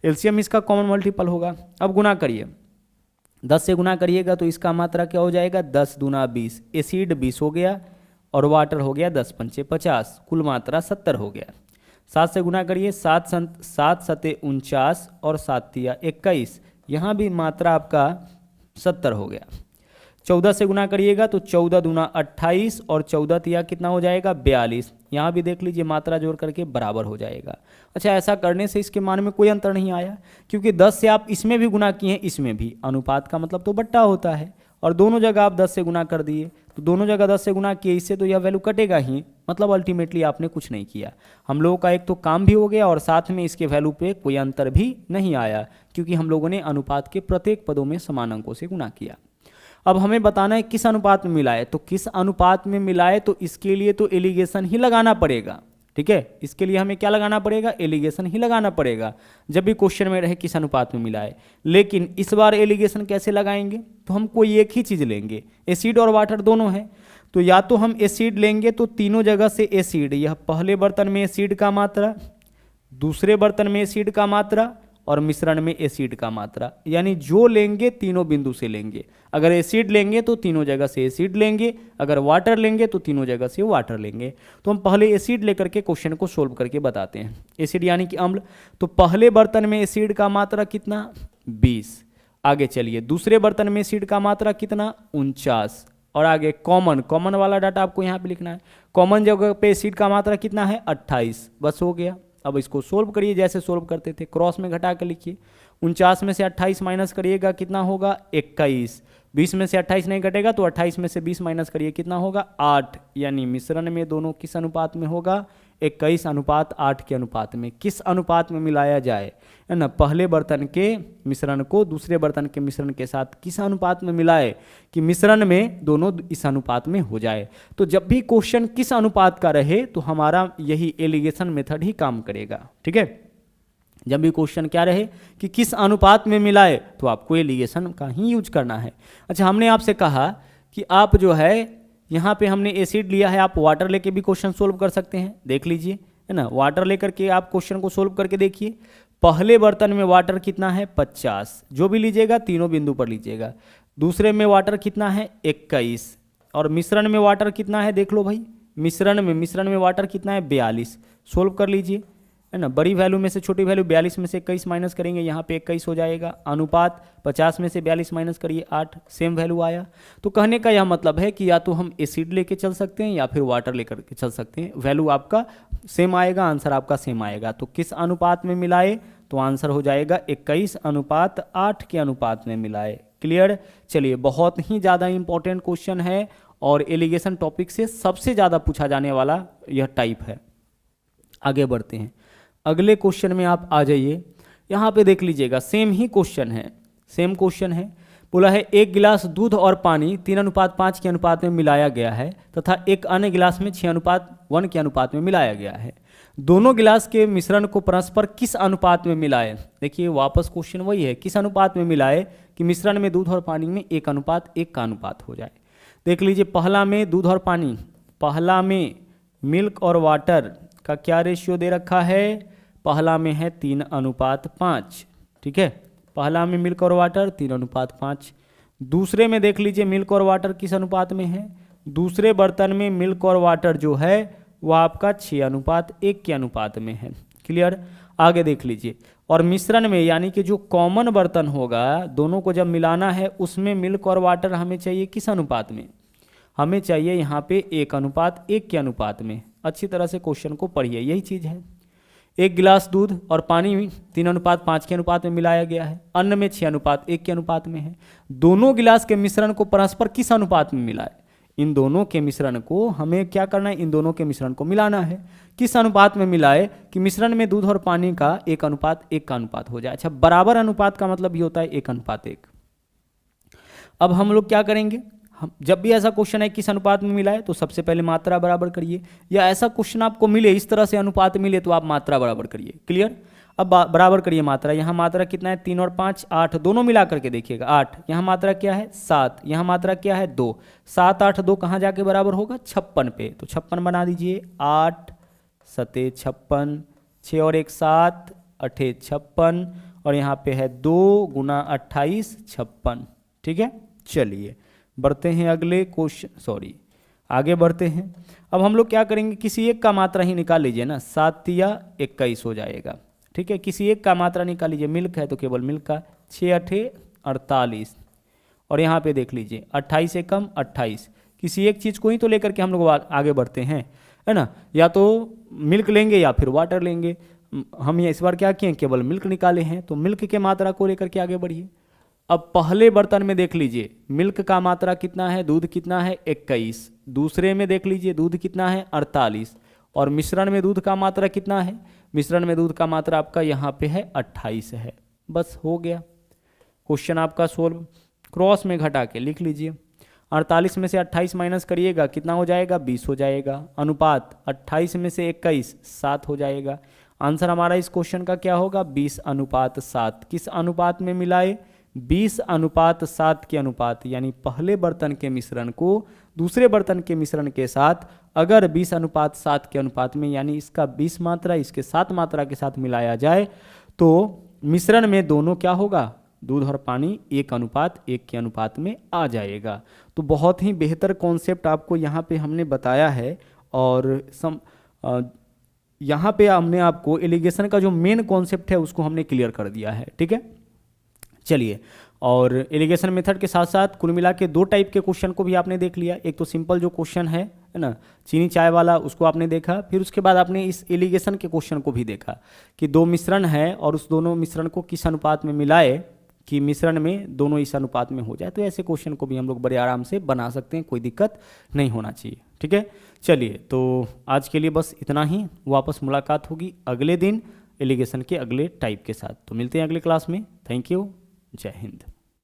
एलसीएम इसका कॉमन मल्टीपल होगा। अब गुना करिए, 10 से गुना करिएगा तो इसका मात्रा क्या हो जाएगा, 10 दूना 20। एसिड 20 हो गया और वाटर हो गया 10 पंचे 50, कुल मात्रा 70 हो गया। 7 से गुना करिए, 7 7 49 और 7 तिया 21, यहाँ भी मात्रा आपका 70 हो गया। 14 से गुना करिएगा तो 14 दूना 28 और 14 तिया कितना हो जाएगा, 42। यहाँ भी देख लीजिए मात्रा जोड़ करके बराबर हो जाएगा। अच्छा, ऐसा करने से इसके मान में कोई अंतर नहीं आया, क्योंकि 10 से आप इसमें भी गुना किए हैं इसमें भी। अनुपात का मतलब तो बट्टा होता है, और दोनों जगह आप 10 से गुना कर दिए तो दोनों जगह 10 से गुना किए, इससे तो यह वैल्यू कटेगा ही, मतलब अल्टीमेटली आपने कुछ नहीं किया। हम लोगों का एक तो काम भी हो गया और साथ में इसके वैल्यू पे कोई अंतर भी नहीं आया, क्योंकि हम लोगों ने अनुपात के प्रत्येक पदों में समान अंकों से गुना किया। अब हमें बताना है किस अनुपात में मिलाए, तो किस अनुपात में मिलाए तो इसके लिए तो एलिगेशन ही लगाना पड़ेगा। ठीक है, इसके लिए हमें क्या लगाना पड़ेगा, एलिगेशन ही लगाना पड़ेगा जब भी क्वेश्चन में रहे किस अनुपात में मिलाए। लेकिन इस बार एलिगेशन कैसे लगाएंगे, तो हम कोई एक ही चीज़ लेंगे, एसिड और वाटर दोनों है। तो या तो हम एसिड लेंगे तो तीनों जगह से एसिड, यह पहले बर्तन में एसिड का मात्रा, दूसरे बर्तन में एसिड का मात्रा और मिश्रण में एसिड का मात्रा, यानी जो लेंगे तीनों बिंदु से लेंगे। अगर एसिड लेंगे तो तीनों जगह से एसिड लेंगे, अगर वाटर लेंगे तो तीनों जगह से वाटर लेंगे। तो हम पहले एसिड लेकर के क्वेश्चन को सोल्व करके बताते हैं। एसिड यानी कि अम्ल, तो पहले बर्तन में एसिड का मात्रा कितना, 20। आगे चलिए, दूसरे बर्तन में एसिड का मात्रा कितना, 49। और आगे कॉमन वाला डाटा आपको यहाँ पे लिखना है। कॉमन जगह पे एसिड का मात्रा कितना है, 28। बस हो गया। अब इसको सोल्व करिए जैसे सोल्व करते थे, क्रॉस में घटा कर लिखिए। 49 में से 28 माइनस करिएगा कितना होगा, 21। 20 में से 28 नहीं घटेगा तो 28 में से 20 माइनस करिए कितना होगा, 8। यानी मिश्रण में दोनों किस अनुपात में होगा, 21:8 के अनुपात में। किस अनुपात में मिलाया जाए, है ना, पहले बर्तन के मिश्रण को दूसरे बर्तन के मिश्रण के साथ किस अनुपात में मिलाए कि मिश्रण में दोनों इस अनुपात में हो जाए। तो जब भी क्वेश्चन किस अनुपात का रहे तो हमारा यही एलिगेशन मेथड ही काम करेगा। ठीक है, जब भी क्वेश्चन क्या रहे कि किस अनुपात में मिलाए तो आपको एलिगेशन का ही यूज करना है। अच्छा, हमने आपसे कहा कि आप जो है यहाँ पे हमने एसिड लिया है, आप वाटर लेके भी क्वेश्चन सोल्व कर सकते हैं। देख लीजिए, है ना, वाटर लेकर के आप क्वेश्चन को सोल्व करके देखिए। पहले बर्तन में वाटर कितना है, 50, जो भी लीजिएगा तीनों बिंदु पर लीजिएगा। दूसरे में वाटर कितना है, 21, और मिश्रण में वाटर कितना है देख लो भाई, मिश्रण में वाटर कितना है 42। सोल्व कर लीजिए, है ना। बड़ी वैल्यू में से छोटी वैल्यू 42 में से 21 माइनस करेंगे, यहाँ पे 21 हो जाएगा। अनुपात 50 में से 42 माइनस करिए 8, सेम वैल्यू आया। तो कहने का यह मतलब है कि या तो हम एसिड लेके चल सकते हैं या फिर वाटर लेकर के चल सकते हैं, वैल्यू आपका सेम आएगा, आंसर आपका सेम आएगा। तो किस अनुपात में मिलाए, तो आंसर हो जाएगा 21:8 के अनुपात में मिलाए। क्लियर। चलिए, बहुत ही ज़्यादा इंपॉर्टेंट क्वेश्चन है और एलिगेशन टॉपिक से सबसे ज़्यादा पूछा जाने वाला यह टाइप है। आगे बढ़ते हैं, अगले क्वेश्चन में आप आ जाइए। यहाँ पे देख लीजिएगा, सेम ही क्वेश्चन है, सेम क्वेश्चन है। बोला है 1 गिलास दूध और पानी 3:5 के अनुपात में मिलाया गया है तथा एक अन्य गिलास में 6:1 के अनुपात में मिलाया गया है। दोनों गिलास के मिश्रण को परस्पर किस अनुपात में मिलाए। देखिए वापस क्वेश्चन वही है, किस अनुपात में मिलाए कि मिश्रण में दूध और पानी में 1:1 का अनुपात हो जाए। देख लीजिए, पहला में दूध और पानी, पहला में मिल्क और वाटर का क्या रेशियो दे रखा है, पहला में है 3:5। ठीक है, पहला में मिल्क और वाटर 3:5। दूसरे में देख लीजिए मिल्क और वाटर किस अनुपात में है, दूसरे बर्तन में मिल्क और वाटर जो है वह आपका 6:1 के अनुपात में है। क्लियर। आगे देख लीजिए, और मिश्रण में यानी कि जो कॉमन बर्तन होगा दोनों को जब मिलाना है उसमें मिल्क और वाटर हमें चाहिए किस अनुपात में, हमें चाहिए यहाँ पे 1:1 के अनुपात में। अच्छी तरह से क्वेश्चन को पढ़िए, यही चीज़ है। 1 गिलास दूध और पानी 3:5 के अनुपात में मिलाया गया है, अन्न में 6:1 के अनुपात में है। दोनों गिलास के मिश्रण को परस्पर किस अनुपात में मिलाए, इन दोनों के मिश्रण को हमें क्या करना है, इन दोनों के मिश्रण को मिलाना है। किस अनुपात में मिलाए कि मिश्रण में दूध और पानी का 1:1 का अनुपात हो जाए। अच्छा, बराबर अनुपात का मतलब ये होता है 1:1। अब हम लोग क्या करेंगे, हम जब भी ऐसा क्वेश्चन है किस अनुपात में मिला है तो सबसे पहले मात्रा बराबर करिए, या ऐसा क्वेश्चन आपको मिले इस तरह से अनुपात मिले तो आप मात्रा बराबर करिए। क्लियर। अब बराबर करिए मात्रा, यहाँ मात्रा कितना है 3 और 5 8, दोनों मिला करके देखिएगा 8, यहाँ मात्रा क्या है 7, यहाँ मात्रा क्या है 2, 7 8 2 कहाँ जाके बराबर होगा 56 पे, तो 56 बना दीजिए। 8 7 56, 6 और 1 7 8 56, और यहाँ पे है 2 × 28 56। ठीक है, चलिए बढ़ते हैं अगले क्वेश्चन, आगे बढ़ते हैं। अब हम लोग क्या करेंगे, किसी एक का मात्रा ही निकाल लीजिए ना, 7 या 21 हो जाएगा। ठीक है, किसी एक का मात्रा निकाल लीजिए, मिल्क है तो केवल मिल्क का, 6 8 48, और यहाँ पे देख लीजिए 28 से कम 28, किसी एक चीज़ को ही तो लेकर के हम लोग आगे बढ़ते हैं, है ना। या तो मिल्क लेंगे या फिर वाटर लेंगे, हम ये इस बार क्या किए, केवल मिल्क निकाले हैं, तो मिल्क के मात्रा को लेकर के आगे बढ़िए। अब पहले बर्तन में देख लीजिए मिल्क का मात्रा कितना है, दूध कितना है 21, दूसरे में देख लीजिए दूध कितना है 48, और मिश्रण में दूध का मात्रा कितना है, मिश्रण में दूध का मात्रा आपका यहाँ पे है 28 है। बस हो गया क्वेश्चन आपका सोल्व। क्रॉस में घटा के लिख लीजिए, 48 में से 28 माइनस करिएगा कितना हो जाएगा 20 हो जाएगा। अनुपात 28 में से 21 7 हो जाएगा। आंसर हमारा इस क्वेश्चन का क्या होगा 20:7। किस अनुपात में मिलाए, 20:7 के अनुपात, यानी पहले बर्तन के मिश्रण को दूसरे बर्तन के मिश्रण के साथ अगर 20:7 के अनुपात में, यानी इसका 20 मात्रा इसके 7 मात्रा के साथ मिलाया जाए तो मिश्रण में दोनों क्या होगा, दूध और पानी 1:1 के अनुपात में आ जाएगा। तो बहुत ही बेहतर कॉन्सेप्ट आपको यहाँ पे हमने बताया है, और यहाँ पे हमने आपको एलिगेशन का जो मेन कॉन्सेप्ट है उसको हमने क्लियर कर दिया है। ठीक है, चलिए, और एलिगेशन मेथड के साथ साथ कुल मिला के 2 टाइप के क्वेश्चन को भी आपने देख लिया। एक तो सिंपल जो क्वेश्चन है ना, चीनी चाय वाला, उसको आपने देखा, फिर उसके बाद आपने इस एलिगेशन के क्वेश्चन को भी देखा कि 2 मिश्रण है और उस दोनों मिश्रण को किस अनुपात में मिलाए कि मिश्रण में दोनों इस अनुपात में हो जाए। तो ऐसे क्वेश्चन को भी हम लोग बड़े आराम से बना सकते हैं, कोई दिक्कत नहीं होना चाहिए। ठीक है, चलिए, तो आज के लिए बस इतना ही। वापस मुलाकात होगी अगले दिन एलिगेशन के अगले टाइप के साथ। तो मिलते हैं अगले क्लास में। थैंक यू, जय हिंद।